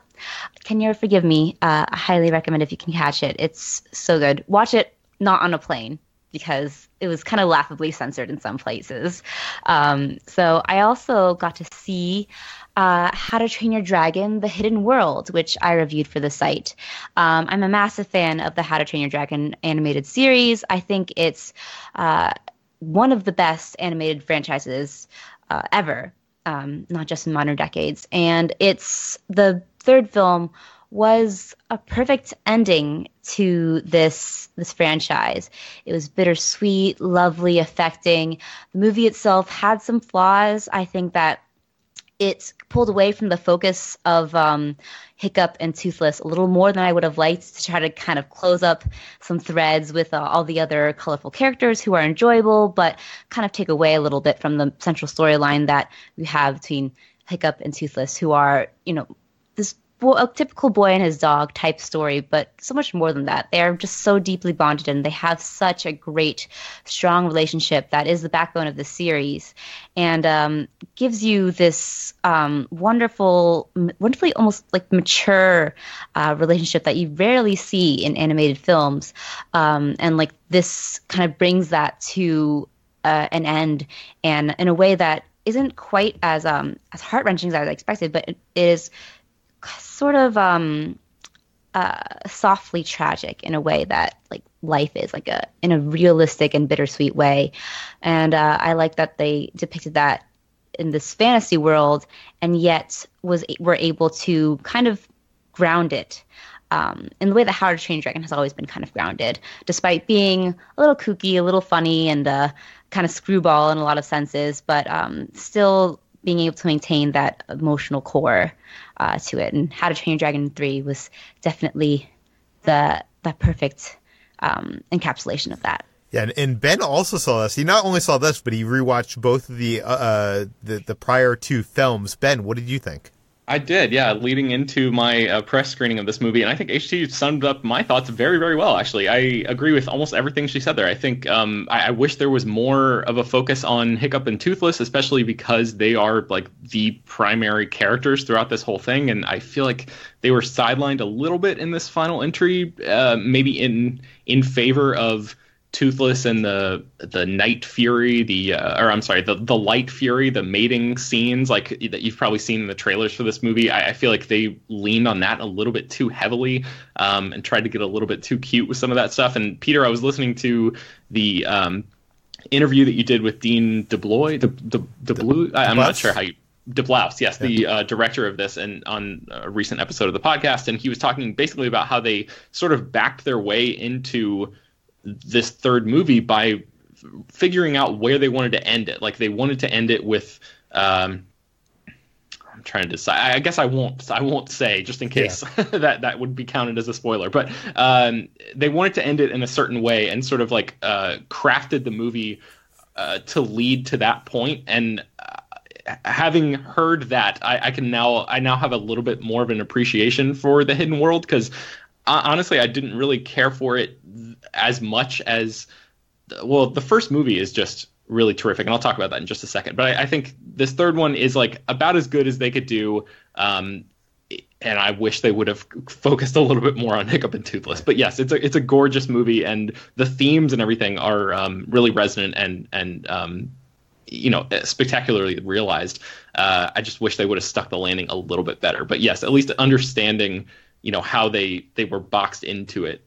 Can You Ever Forgive Me? I highly recommend if you can catch it. It's so good. Watch it not on a plane, because it was kind of laughably censored in some places. So I also got to see How to Train Your Dragon: The Hidden World, which I reviewed for the site. I'm a massive fan of the How to Train Your Dragon animated series. I think it's one of the best animated franchises ever, not just in modern decades. And the third film was a perfect ending to this franchise. It was bittersweet, lovely, affecting. The movie itself had some flaws. I think that it pulled away from the focus of Hiccup and Toothless a little more than I would have liked, to try to kind of close up some threads with all the other colorful characters who are enjoyable, but kind of take away a little bit from the central storyline that we have between Hiccup and Toothless, who are, this a typical boy and his dog type story, but so much more than that. They're just so deeply bonded, and they have such a great, strong relationship that is the backbone of the series, and gives you this wonderfully almost like mature relationship that you rarely see in animated films, and like this kind of brings that to an end, and in a way that isn't quite as heart-wrenching as I expected, but it is sort of softly tragic in a way that like life is, like in a realistic and bittersweet way. And I like that they depicted that in this fantasy world, and yet were able to kind of ground it in the way that How to Train Your Dragon has always been kind of grounded, despite being a little kooky, a little funny, and kind of screwball in a lot of senses, but still being able to maintain that emotional core to it. And How to Train Your Dragon 3 was definitely the perfect encapsulation of that. Yeah, and Ben also saw this. He not only saw this, but he rewatched both of the prior two films. Ben, what did you think? I did, yeah, leading into my press screening of this movie, and I think HT summed up my thoughts very, very well, actually. I agree with almost everything she said there. I think I wish there was more of a focus on Hiccup and Toothless, especially because they are like the primary characters throughout this whole thing, and I feel like they were sidelined a little bit in this final entry, maybe in favor of Toothless and the Night Fury, the Light Fury, the mating scenes, like that you've probably seen in the trailers for this movie. I feel like they leaned on that a little bit too heavily, and tried to get a little bit too cute with some of that stuff. And Peter, I was listening to the interview that you did with Dean DeBlois. I'm not sure how you. DeBlois, yes, the director of this, and on a recent episode of the podcast, and he was talking basically about how they sort of backed their way into this third movie by figuring out where they wanted to end it. Like they wanted to end it with, I'm trying to decide. I guess I won't say, just in case that would be counted as a spoiler. But they wanted to end it in a certain way and sort of like crafted the movie to lead to that point. And having heard that, I now have a little bit more of an appreciation for The Hidden World, because honestly, I didn't really care for it as much as, well, the first movie is just really terrific, and I'll talk about that in just a second. But I think this third one is like about as good as they could do, and I wish they would have focused a little bit more on Hiccup and Toothless. But yes, it's a gorgeous movie, and the themes and everything are really resonant and spectacularly realized. I just wish they would have stuck the landing a little bit better. But yes, at least understanding how they were boxed into it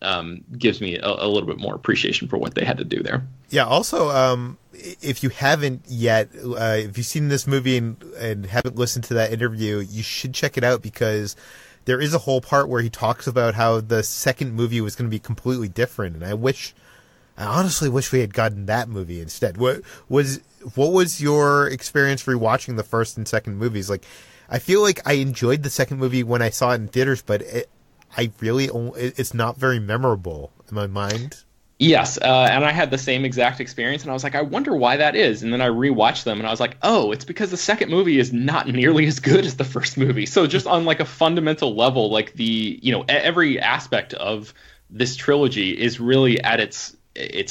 gives me a little bit more appreciation for what they had to do there. Yeah. Also, if you haven't yet, if you've seen this movie and haven't listened to that interview, you should check it out, because there is a whole part where he talks about how the second movie was going to be completely different. And I honestly wish we had gotten that movie instead. What was your experience rewatching the first and second movies? Like, I feel like I enjoyed the second movie when I saw it in theaters, but it's not very memorable in my mind. Yes, and I had the same exact experience, and I was like, I wonder why that is. And then I rewatched them, and I was like, oh, it's because the second movie is not nearly as good as the first movie. So just on like a fundamental level, like every aspect of this trilogy is really at its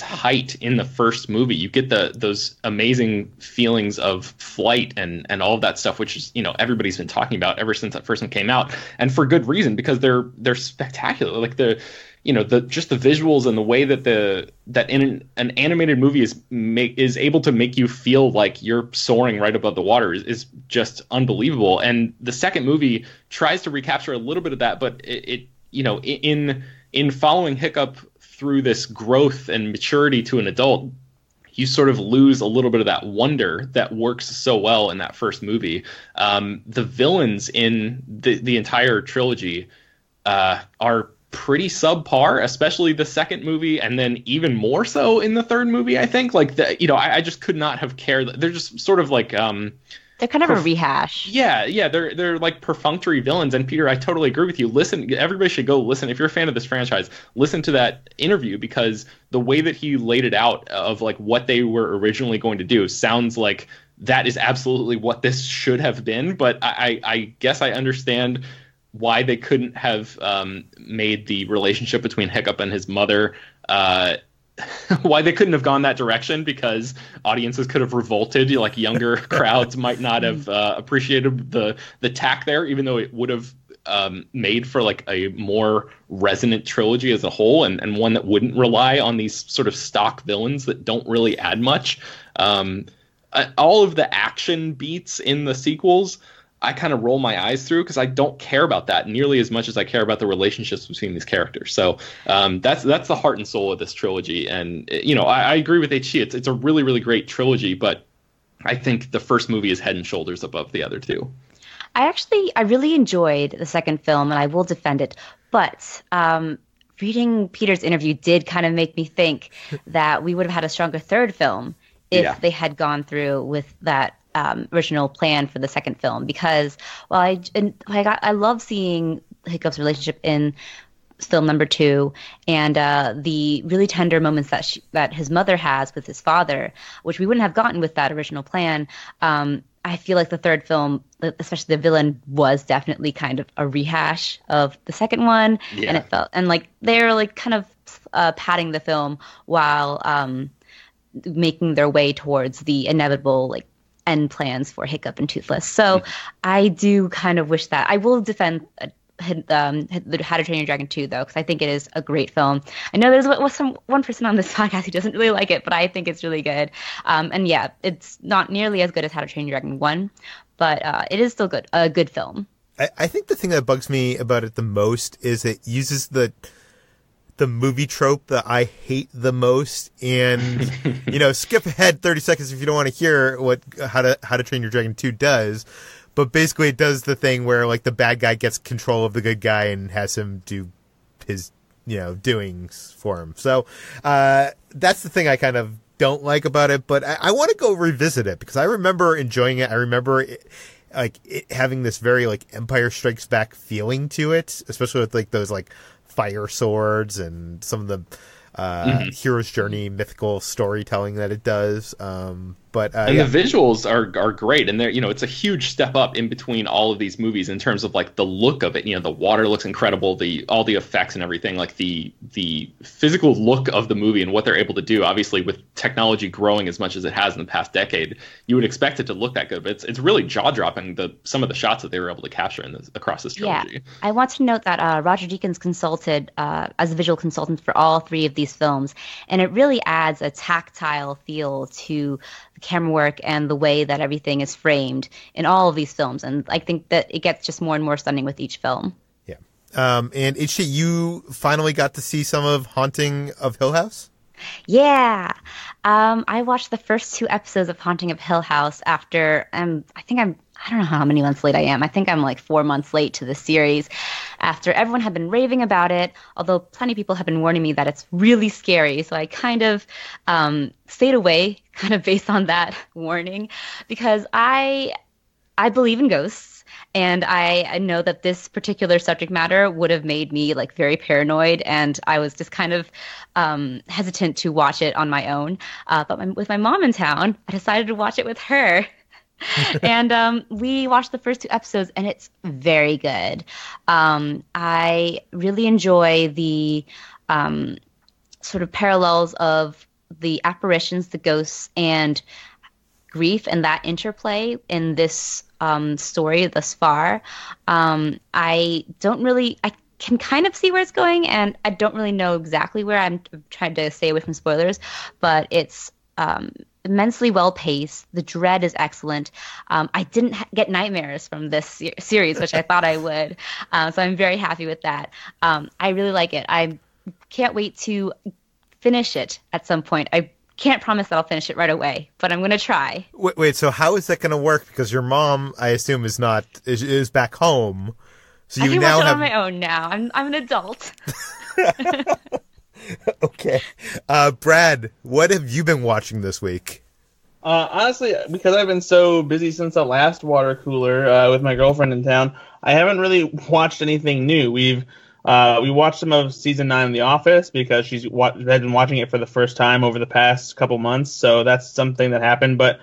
height in the first movie. You get those amazing feelings of flight and all of that stuff, which is everybody's been talking about ever since that first one came out, and for good reason, because they're spectacular. Like the visuals and the way that in an animated movie is able to make you feel like you're soaring right above the water is just unbelievable. And the second movie tries to recapture a little bit of that, but it in following Hiccup through this growth and maturity to an adult, you sort of lose a little bit of that wonder that works so well in that first movie. The villains in the entire trilogy are pretty subpar, especially the second movie, and then even more so in the third movie. I think I just could not have cared. They're just sort of like they're kind of a rehash. Yeah, they're like perfunctory villains. And Peter, I totally agree with you. Listen, everybody should go listen. If you're a fan of this franchise, listen to that interview, because the way that he laid it out of like what they were originally going to do sounds like that is absolutely what this should have been. But I guess I understand why they couldn't have made the relationship between Hiccup and his mother why they couldn't have gone that direction, because audiences could have revolted. Like younger crowds might not have appreciated the tack there, even though it would have made for like a more resonant trilogy as a whole, and one that wouldn't rely on these sort of stock villains that don't really add much. All of the action beats in the sequels, I kind of roll my eyes through, because I don't care about that nearly as much as I care about the relationships between these characters. So that's the heart and soul of this trilogy. And I agree with HC. It's a really, really great trilogy, but I think the first movie is head and shoulders above the other two. I really enjoyed the second film, and I will defend it. But reading Peter's interview did kind of make me think that we would have had a stronger third film if they had gone through with that original plan for the second film, because I love seeing Hiccup's relationship in film number 2, and the really tender moments that his mother has with his father, which we wouldn't have gotten with that original plan. I feel like the third film, especially the villain, was definitely kind of a rehash of the second one, and it felt like they're like kind of padding the film while making their way towards the inevitable like end plans for Hiccup and Toothless. So I do kind of wish that. I will defend How to Train Your Dragon 2, though, because I think it is a great film. I know there's one person on this podcast who doesn't really like it, but I think it's really good. And yeah, it's not nearly as good as How to Train Your Dragon 1, but it is still good. A good film. I think the thing that bugs me about it the most is it uses the movie trope that I hate the most, and skip ahead 30 seconds if you don't want to hear what How to Train Your Dragon 2 does. But basically, it does the thing where like the bad guy gets control of the good guy and has him do his doings for him. So that's the thing I kind of don't like about it. But I want to go revisit it because I remember enjoying it. I remember it having this very like Empire Strikes Back feeling to it, especially with like those like fire swords and some of the hero's journey mythical storytelling that it does. The visuals are great, and they're it's a huge step up in between all of these movies in terms of like the look of it. The water looks incredible, all the effects and everything, like the physical look of the movie and what they're able to do. Obviously, with technology growing as much as it has in the past decade, you would expect it to look that good, but it's really jaw dropping some of the shots that they were able to capture across this trilogy. Yeah, I want to note that Roger Deakins consulted as a visual consultant for all three of these films, and it really adds a tactile feel to the camera work and the way that everything is framed in all of these films. And I think that it gets just more and more stunning with each film. Yeah. And Ichi, you finally got to see some of Haunting of Hill House? Yeah. I watched the first 2 episodes of Haunting of Hill House after, I don't know how many months late I am. I think I'm like 4 months late to the series after everyone had been raving about it, although plenty of people have been warning me that it's really scary. So I kind of stayed away kind of based on that warning because I believe in ghosts, and I know that this particular subject matter would have made me like very paranoid, and I was just kind of hesitant to watch it on my own. But with my mom in town, I decided to watch it with her. And we watched the first 2 episodes, and it's very good. I really enjoy the sort of parallels of the apparitions, the ghosts, and grief, and that interplay in this story thus far. I can kind of see where it's going, and I don't really know exactly where. I'm trying to stay away from spoilers, but it's immensely well paced. The dread is excellent. I didn't get nightmares from this series, which I thought I would. So I'm very happy with that. I really like it. I can't wait to finish it at some point. I can't promise that I'll finish it right away, but I'm going to try. Wait, so how is that going to work? Because your mom, I assume, is back home. So I can watch it on my own now. I'm an adult. Okay. Brad, what have you been watching this week? Honestly, because I've been so busy since the last water cooler with my girlfriend in town, I haven't really watched anything new. We watched some of season 9 of The Office because she's been watching it for the first time over the past couple months, so that's something that happened. But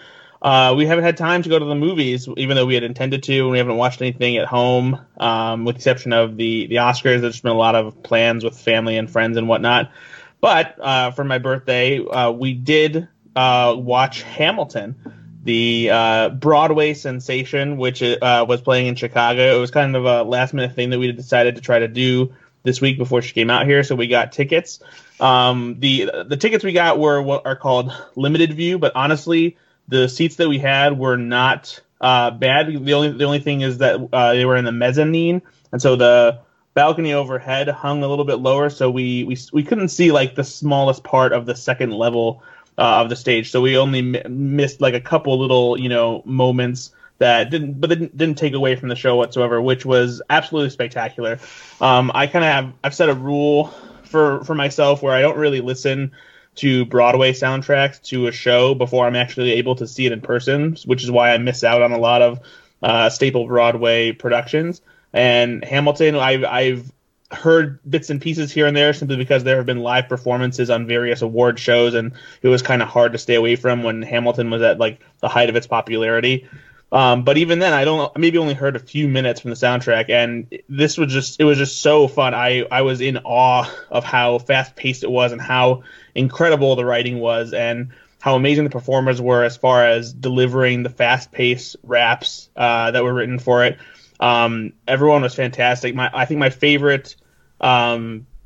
we haven't had time to go to the movies, even though we had intended to, and we haven't watched anything at home, with the exception of the Oscars. There's been a lot of plans with family and friends and whatnot. But for my birthday, we did watch Hamilton, the Broadway sensation, which was playing in Chicago. It was kind of a last-minute thing that we decided to try to do this week before she came out here, so we got tickets. The tickets we got were what are called limited view, but honestly, the seats that we had were not bad. The only thing is that they were in the mezzanine, and so the balcony overhead hung a little bit lower, so we couldn't see like the smallest part of the second level of the stage. So we only missed like a couple little moments that didn't take away from the show whatsoever, which was absolutely spectacular. I've set a rule for myself where I don't really listen to Broadway soundtracks to a show before I'm actually able to see it in person, which is why I miss out on a lot of staple Broadway productions. And Hamilton, I've heard bits and pieces here and there simply because there have been live performances on various award shows, and it was kind of hard to stay away from when Hamilton was at like the height of its popularity. But even then, I maybe only heard a few minutes from the soundtrack, and it was just so fun. I was in awe of how fast paced it was and how incredible the writing was and how amazing the performers were as far as delivering the fast paced raps that were written for it. Everyone was fantastic. I think my favorite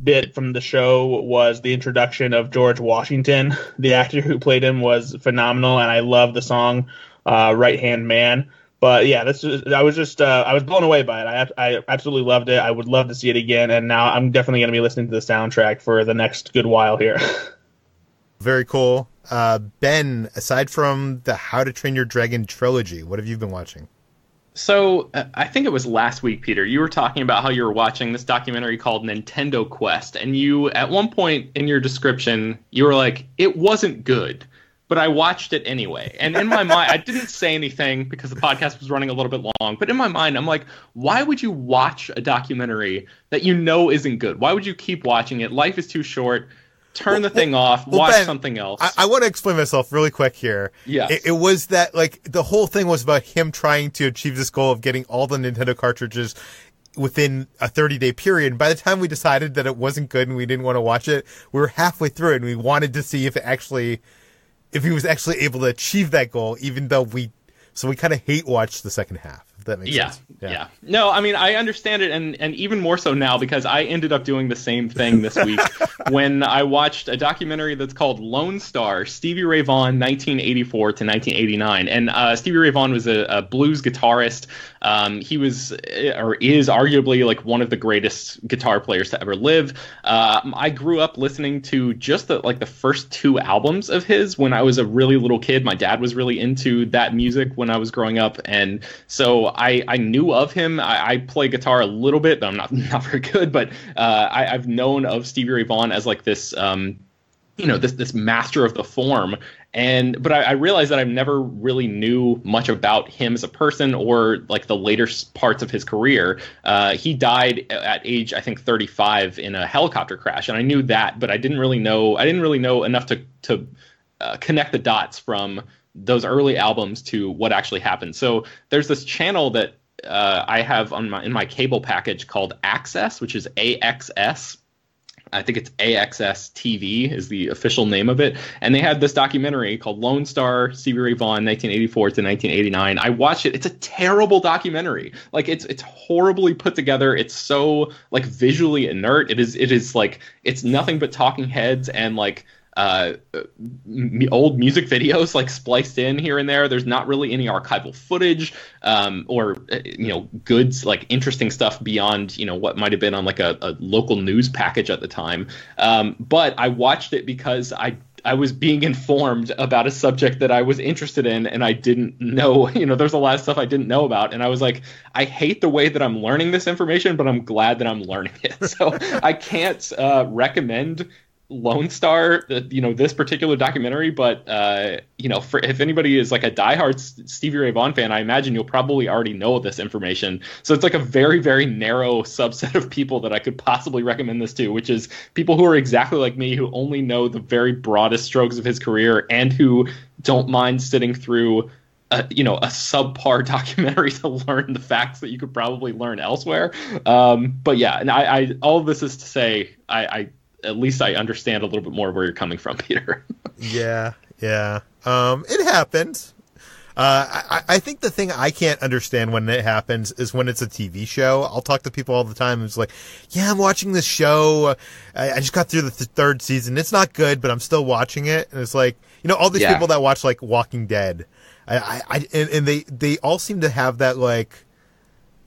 bit from the show was the introduction of George Washington. The actor who played him was phenomenal, and I love the song Right Hand Man. But yeah, I was blown away by it. I absolutely loved it. I would love to see it again, and now I'm definitely going to be listening to the soundtrack for the next good while here. Very cool. Ben, aside from the How to Train Your Dragon trilogy, what have you been watching? So I think it was last week, Peter, you were talking about how you were watching this documentary called Nintendo Quest, and you, at one point in your description, you were like, it wasn't good, but I watched it anyway. And in my mind, I didn't say anything because the podcast was running a little bit long, but in my mind, I'm like, why would you watch a documentary that you know isn't good? Why would you keep watching it? Life is too short. Turn the thing off, watch Ben, something else. I want to explain myself really quick here. Yeah. It was that, like, the whole thing was about him trying to achieve this goal of getting all the Nintendo cartridges within a 30-day period. And by the time we decided that it wasn't good and we didn't want to watch it, we were halfway through it and we wanted to see if he was actually able to achieve that goal, even though we kind of hate watched the second half. If that makes sense. Yeah. No, I mean, I understand it, and even more so now because I ended up doing the same thing this week when I watched a documentary that's called Lone Star, Stevie Ray Vaughan, 1984 to 1989. And Stevie Ray Vaughan was a blues guitarist. He was, or is arguably, like one of the greatest guitar players to ever live. I grew up listening to just the first two albums of his when I was a really little kid. My dad was really into that music when I was growing up, and so I knew of him. I play guitar a little bit, but I'm not very good. But I've known of Stevie Ray Vaughan as like this, this master of the form. But I realized that I never really knew much about him as a person or like the later parts of his career. He died at age, I think, 35 in a helicopter crash, and I knew that, but I didn't really know enough to connect the dots from those early albums to what actually happened. So there's this channel that I have in my cable package called Access, which is AXS. I think it's AXS TV is the official name of it. And they had this documentary called Lone Star, Stevie Ray Vaughan, 1984 to 1989. I watched it. It's a terrible documentary. Like it's horribly put together. It's so like visually inert. It is like, it's nothing but talking heads and like old music videos like spliced in here and there. There's not really any archival footage or good like interesting stuff beyond what might have been on like a local news package at the time. But I watched it because I was being informed about a subject that I was interested in, and I didn't know, there's a lot of stuff I didn't know about. And I was like, I hate the way that I'm learning this information, but I'm glad that I'm learning it. So I can't recommend Lone Star, this particular documentary, but if anybody is like a diehard Stevie Ray Vaughan fan, I imagine you'll probably already know this information. So it's like a very, very narrow subset of people that I could possibly recommend this to, which is people who are exactly like me, who only know the very broadest strokes of his career and who don't mind sitting through a subpar documentary to learn the facts that you could probably learn elsewhere. But yeah, and I all of this is to say, I at least I understand a little bit more where you're coming from, Peter. Yeah. It happens. I think the thing I can't understand when it happens is when it's a TV show. I'll talk to people all the time who's like, yeah, I'm watching this show. I just got through the third season. It's not good, but I'm still watching it. And it's like, all these people that watch like Walking Dead, and they all seem to have that like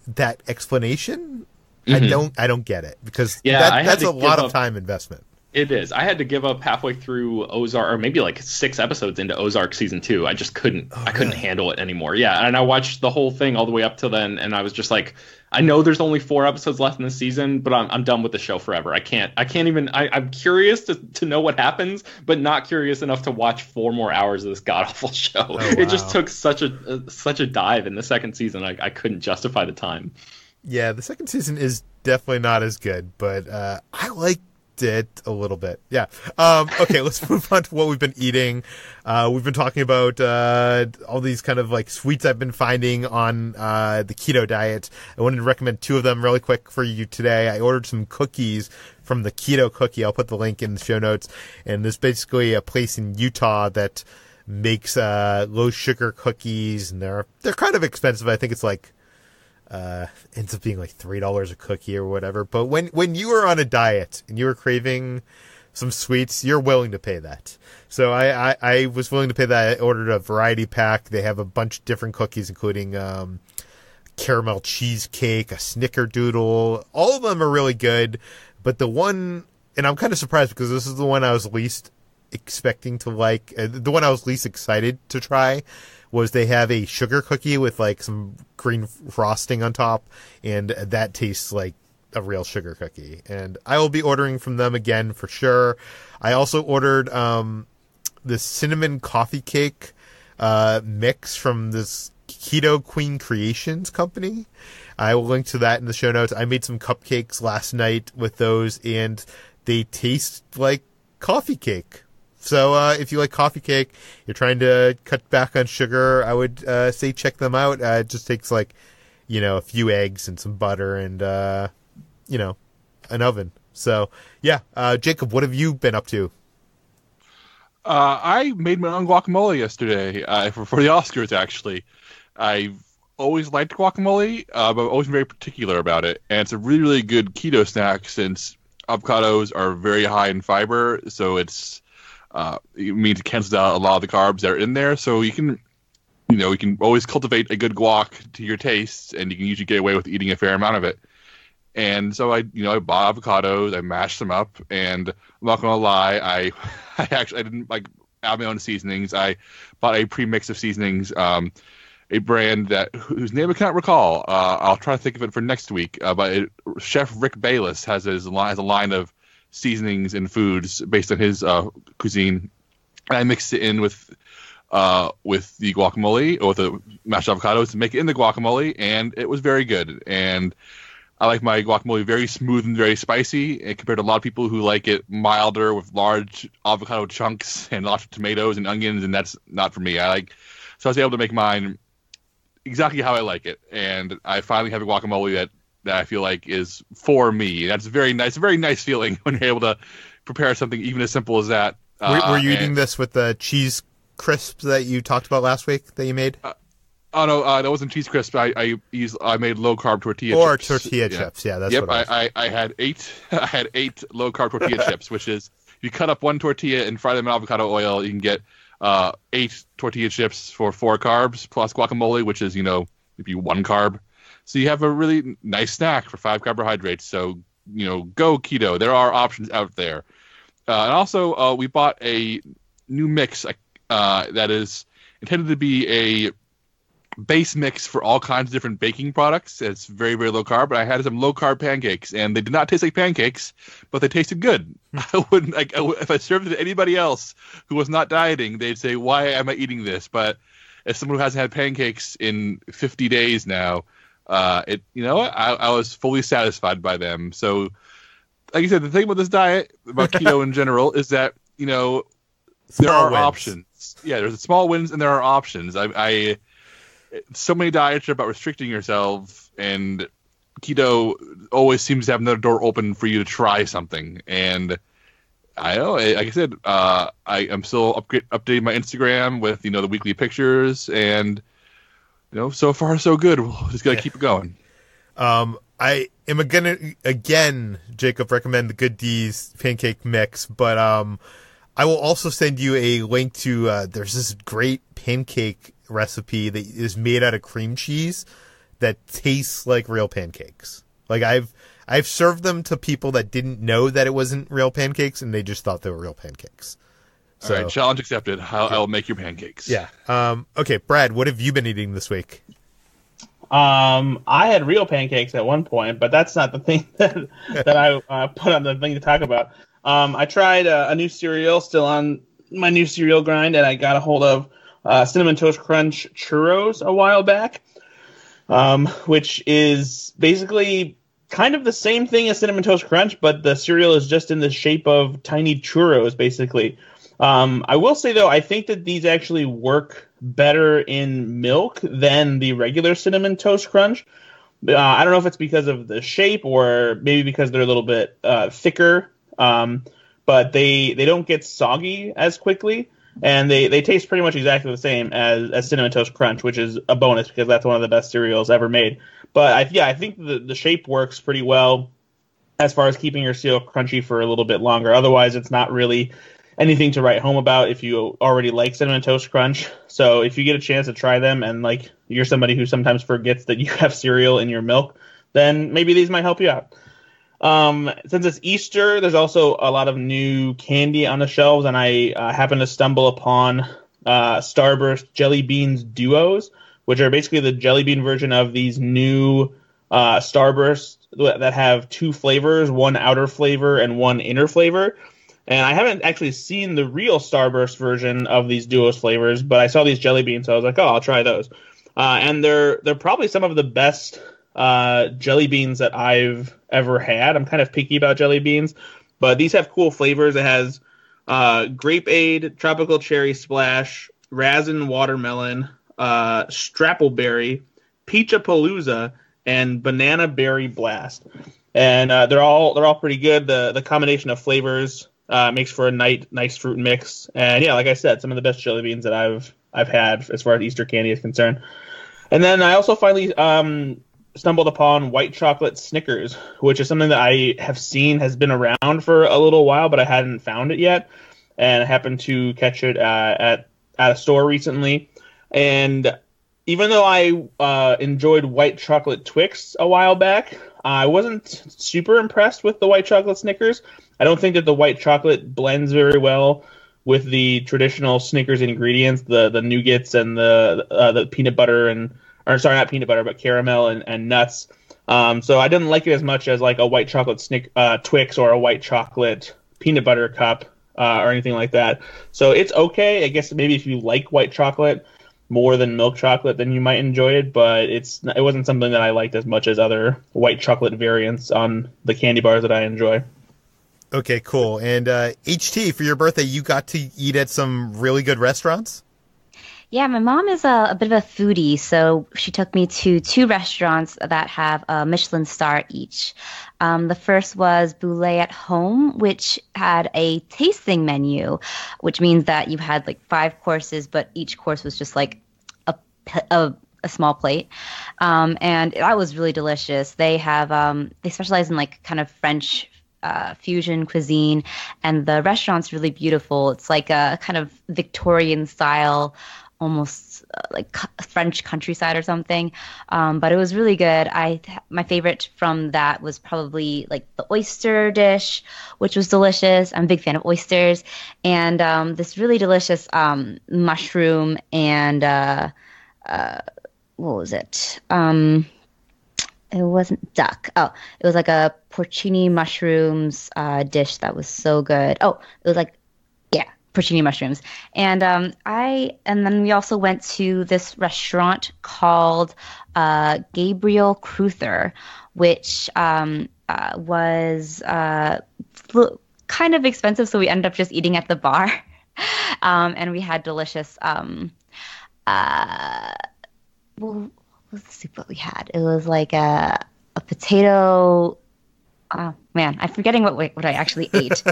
that explanation. Mm-hmm. I don't get it because that's a lot of time investment. It is. I had to give up halfway through Ozark, or maybe like 6 episodes into Ozark season 2. I just couldn't. I couldn't handle it anymore. Yeah, and I watched the whole thing all the way up till then, and I was just like, I know there's only 4 episodes left in the season, but I'm done with the show forever. I can't even. I'm curious to know what happens, but not curious enough to watch 4 more hours of this god awful show. Oh, wow. It just took such a dive in the second season. I couldn't justify the time. Yeah, the second season is definitely not as good, but I liked it a little bit. Yeah. Okay, let's move on to what we've been eating. We've been talking about all these kind of like sweets I've been finding on the keto diet. I wanted to recommend 2 of them really quick for you today. I ordered some cookies from the Keto Cookie. I'll put the link in the show notes. And there's basically a place in Utah that makes low sugar cookies, and they're kind of expensive. I think it's like ends up being like $3 a cookie or whatever. But when you are on a diet and you are craving some sweets, you're willing to pay that. So I was willing to pay that. I ordered a variety pack. They have a bunch of different cookies, including caramel cheesecake, a snickerdoodle. All of them are really good. But the one, and I'm kind of surprised because this is the one I was least expecting to like, the one I was least excited to try, was they have a sugar cookie with like some green frosting on top, and that tastes like a real sugar cookie. And I will be ordering from them again for sure. I also ordered this cinnamon coffee cake mix from this Keto Queen Creations company. I will link to that in the show notes. I made some cupcakes last night with those, and they taste like coffee cake. So if you like coffee cake, you're trying to cut back on sugar, I would say check them out. It just takes like, a few eggs and some butter and, an oven. So, yeah. Jacob, what have you been up to? I made my own guacamole yesterday for the Oscars, actually. I've always liked guacamole, but I've always been very particular about it. And it's a really, really good keto snack since avocados are very high in fiber. So it means it cancels out a lot of the carbs that are in there. So you can always cultivate a good guac to your tastes, and you can usually get away with eating a fair amount of it. And so I bought avocados, I mashed them up, and I'm not gonna lie, I didn't like add my own seasonings. I bought a pre-mix of seasonings, a brand whose name I can't recall. I'll try to think of it for next week. But Chef Rick Bayless has a line of seasonings and foods based on his cuisine, and I mixed it in with the guacamole or with the mashed avocados to make it in the guacamole, and it was very good. And I like my guacamole very smooth and very spicy, and compared to a lot of people who like it milder with large avocado chunks and lots of tomatoes and onions, and that's not for me. So I was able to make mine exactly how I like it, and I finally have a guacamole that I feel like is for me. That's very nice feeling when you're able to prepare something even as simple as that. Were you eating this with the cheese crisps that you talked about last week that you made? Oh no, that wasn't cheese crisps. I made low carb tortilla chips. Or tortilla chips. Yeah, that's what it was. I had eight low carb tortilla chips, which is if you cut up one tortilla and fry them in avocado oil, you can get 8 tortilla chips for 4 carbs plus guacamole, which is maybe 1 carb. So you have a really nice snack for 5 carbohydrates. So go keto. There are options out there. And also we bought a new mix that is intended to be a base mix for all kinds of different baking products. It's very, very low carb. But I had some low carb pancakes, and they did not taste like pancakes, but they tasted good. I wouldn't if I served it to anybody else who was not dieting, they'd say, "Why am I eating this?" But as someone who hasn't had pancakes in 50 days now, I was fully satisfied by them. So, like I said, the thing about this diet, about keto in general, is that there are options. Yeah, there's small wins and there are options. So many diets are about restricting yourself, and keto always seems to have another door open for you to try something. And I know, like I said, I am still updating my Instagram with the weekly pictures, and so far so good. We'll just gotta keep it going. I am gonna again, Jacob, recommend the Good D's pancake mix, but I will also send you a link to there's this great pancake recipe that is made out of cream cheese that tastes like real pancakes. Like I've served them to people that didn't know that it wasn't real pancakes, and they just thought they were real pancakes. So, all right, challenge accepted. I'll make your pancakes. Yeah. Okay, Brad, what have you been eating this week? I had real pancakes at one point, but that's not the thing that I put on the thing to talk about. I tried a new cereal, still on my new cereal grind, and I got a hold of Cinnamon Toast Crunch churros a while back, which is basically kind of the same thing as Cinnamon Toast Crunch, but the cereal is just in the shape of tiny churros, basically. I will say, though, I think that these actually work better in milk than the regular Cinnamon Toast Crunch. I don't know if it's because of the shape or maybe because they're a little bit thicker, but they don't get soggy as quickly. And they taste pretty much exactly the same as Cinnamon Toast Crunch, which is a bonus because that's one of the best cereals ever made. But I think the shape works pretty well as far as keeping your cereal crunchy for a little bit longer. Otherwise, it's not really anything to write home about if you already like Cinnamon Toast Crunch. So if you get a chance to try them, and like you're somebody who sometimes forgets that you have cereal in your milk, then maybe these might help you out. Since it's Easter, there's also a lot of new candy on the shelves, and I happened to stumble upon Starburst Jelly Beans Duos, which are basically the jelly bean version of these new Starbursts that have two flavors, one outer flavor and one inner flavor. And I haven't actually seen the real Starburst version of these Duos flavors, but I saw these jelly beans, so I was like, oh, I'll try those. And they're probably some of the best jelly beans that I've ever had. I'm kind of picky about jelly beans, but these have cool flavors. It has Grapeade, Tropical Cherry Splash, Raisin Watermelon, Strappleberry, Peachapalooza, and Banana Berry Blast. And they're all pretty good. The combination of flavors makes for a nice fruit mix. And yeah, like I said, some of the best jelly beans that I've had as far as Easter candy is concerned. And then I also finally stumbled upon white chocolate Snickers, which is something that I have seen has been around for a little while, but I hadn't found it yet. And I happened to catch it at a store recently. And even though I enjoyed white chocolate Twix a while back, I wasn't super impressed with the white chocolate Snickers. I don't think that the white chocolate blends very well with the traditional Snickers ingredients, the nougats and the peanut butter not peanut butter, but caramel and nuts. So I didn't like it as much as like a white chocolate Twix or a white chocolate peanut butter cup or anything like that. So it's okay. I guess maybe if you like white chocolate more than milk chocolate, then you might enjoy it. But it wasn't something that I liked as much as other white chocolate variants on the candy bars that I enjoy. Okay, cool. And HT, for your birthday, you got to eat at some really good restaurants? Yeah, my mom is a bit of a foodie, so she took me to 2 restaurants that have a Michelin star each. The first was Boulay at Home, which had a tasting menu, which means that you had like 5 courses, but each course was just like a small plate. And that was really delicious. They have they specialize in like kind of French fusion cuisine, and the restaurant's really beautiful. It's like a kind of Victorian style, almost like French countryside or something. But it was really good. My favorite from that was probably like the oyster dish, which was delicious. I'm a big fan of oysters. And this really delicious mushroom and what was it? It wasn't duck. Oh, it was like a porcini mushrooms dish that was so good. Oh, it was like, yeah, porcini mushrooms. And then we also went to this restaurant called Gabriel Cruther, which was kind of expensive, so we ended up just eating at the bar. And we had delicious what was the soup that we had? It was like a potato. Oh man, I'm forgetting what I actually ate.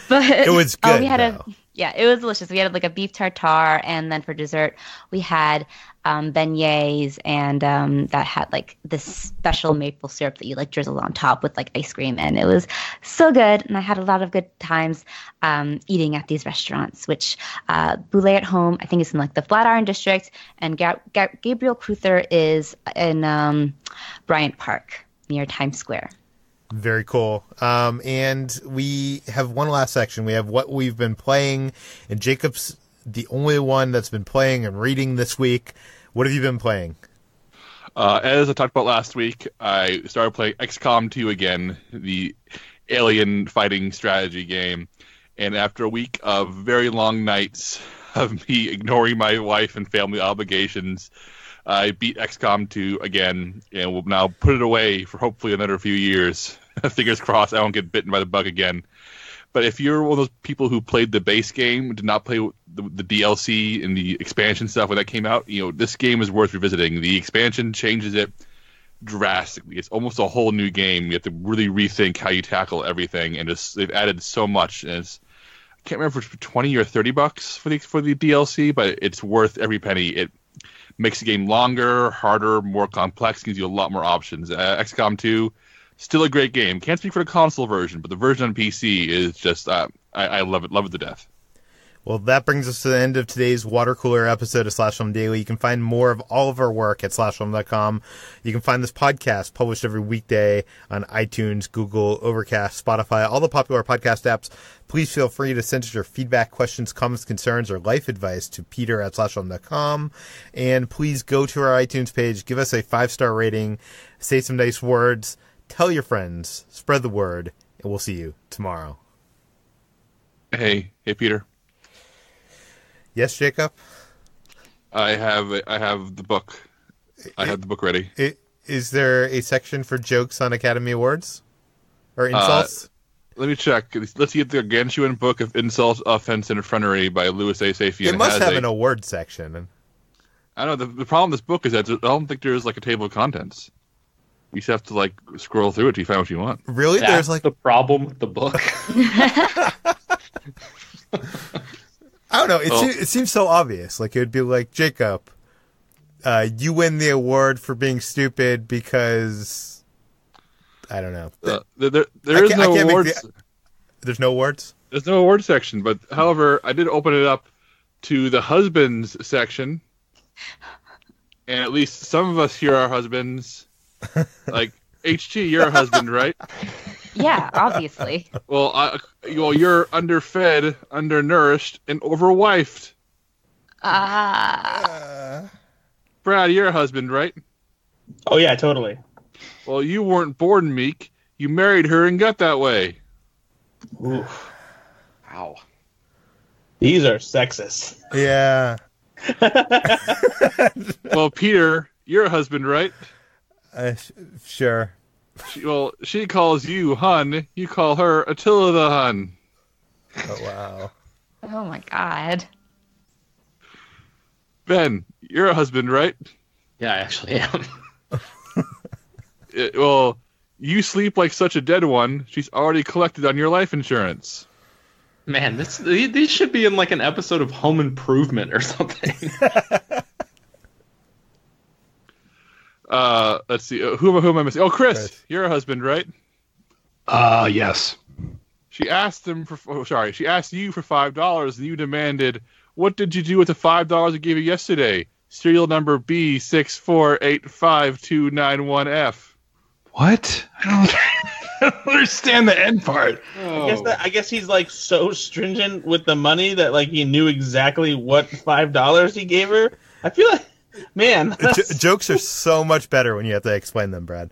But it was good. We had it was delicious. We had like a beef tartare, and then for dessert we had beignets, and that had like this special maple syrup that you like drizzle on top with like ice cream, and it was so good. And I had a lot of good times eating at these restaurants, which Boulay at Home I think is in like the Flatiron District, and Gabriel Cruther is in Bryant Park near Times Square. Very cool. And we have one last section. We have what we've been playing, and Jacob's the only one that's been playing and reading this week. What have you been playing? As I talked about last week, I started playing XCOM 2 again, the alien fighting strategy game. And after a week of very long nights of me ignoring my wife and family obligations, I beat XCOM 2 again, and will now put it away for hopefully another few years. Fingers crossed I won't get bitten by the bug again. But if you're one of those people who played the base game, did not play the DLC and the expansion stuff when that came out, this game is worth revisiting. The expansion changes it drastically. It's almost a whole new game. You have to really rethink how you tackle everything, and they've added so much. And can't remember if it's $20 or $30 for the DLC, but it's worth every penny. It makes the game longer, harder, more complex, gives you a lot more options. XCOM 2, still a great game. Can't speak for the console version, but the version on PC is just I love it to death. Well, that brings us to the end of today's water cooler episode of Slash Film Daily. You can find more of all of our work at slashfilm.com. You can find this podcast published every weekday on iTunes, Google, Overcast, Spotify, all the popular podcast apps. Please feel free to send us your feedback, questions, comments, concerns, or life advice to peter@slashfilm.com. And please go to our iTunes page, give us a 5-star rating, say some nice words, tell your friends, spread the word, and we'll see you tomorrow. Hey, Peter. Yes, Jacob? I have the book. I have the book ready. Is there a section for jokes on Academy Awards? Or insults? Let me check. Let's get the Gargantuan Book of Insults, Offense, and Effrontery by Louis A. Safian. It must have an award section. I don't know. The problem with this book is that I don't think there's like a table of contents. You just have to like scroll through it to find what you want. Really? That's There's like the problem with the book. I don't know. It seems so obvious. Like, it would be like, Jacob, you win the award for being stupid because... I don't know. There is no awards. There's no awards? There's no award section, but however, I did open it up to the husbands section. And at least some of us here are husbands. Like, HG, you're a husband, right? Yeah, obviously. Well, you're underfed, undernourished, and overwifed. Brad, you're a husband, right? Oh yeah, totally. Well, you weren't born meek. You married her and got that way. Oof. Wow. These are sexist. Yeah. Well, Peter, you're a husband, right? Sure. She calls you Hun. You call her Attila the Hun. Oh, wow. Oh my God. Ben, you're a husband, right? Yeah, I actually am. You sleep like such a dead one. She's already collected on your life insurance. Man, these should be in like an episode of Home Improvement or something. Let's see. Who am I missing? Oh, Chris, you're a husband, right? Yes. She asked you for $5, and you demanded, "What did you do with the $5 I gave you yesterday?" Serial number B6485291F. What? I don't understand the end part. I guess he's like so stringent with the money that like he knew exactly what $5 he gave her. I feel like, man, jokes are so much better when you have to explain them, Brad.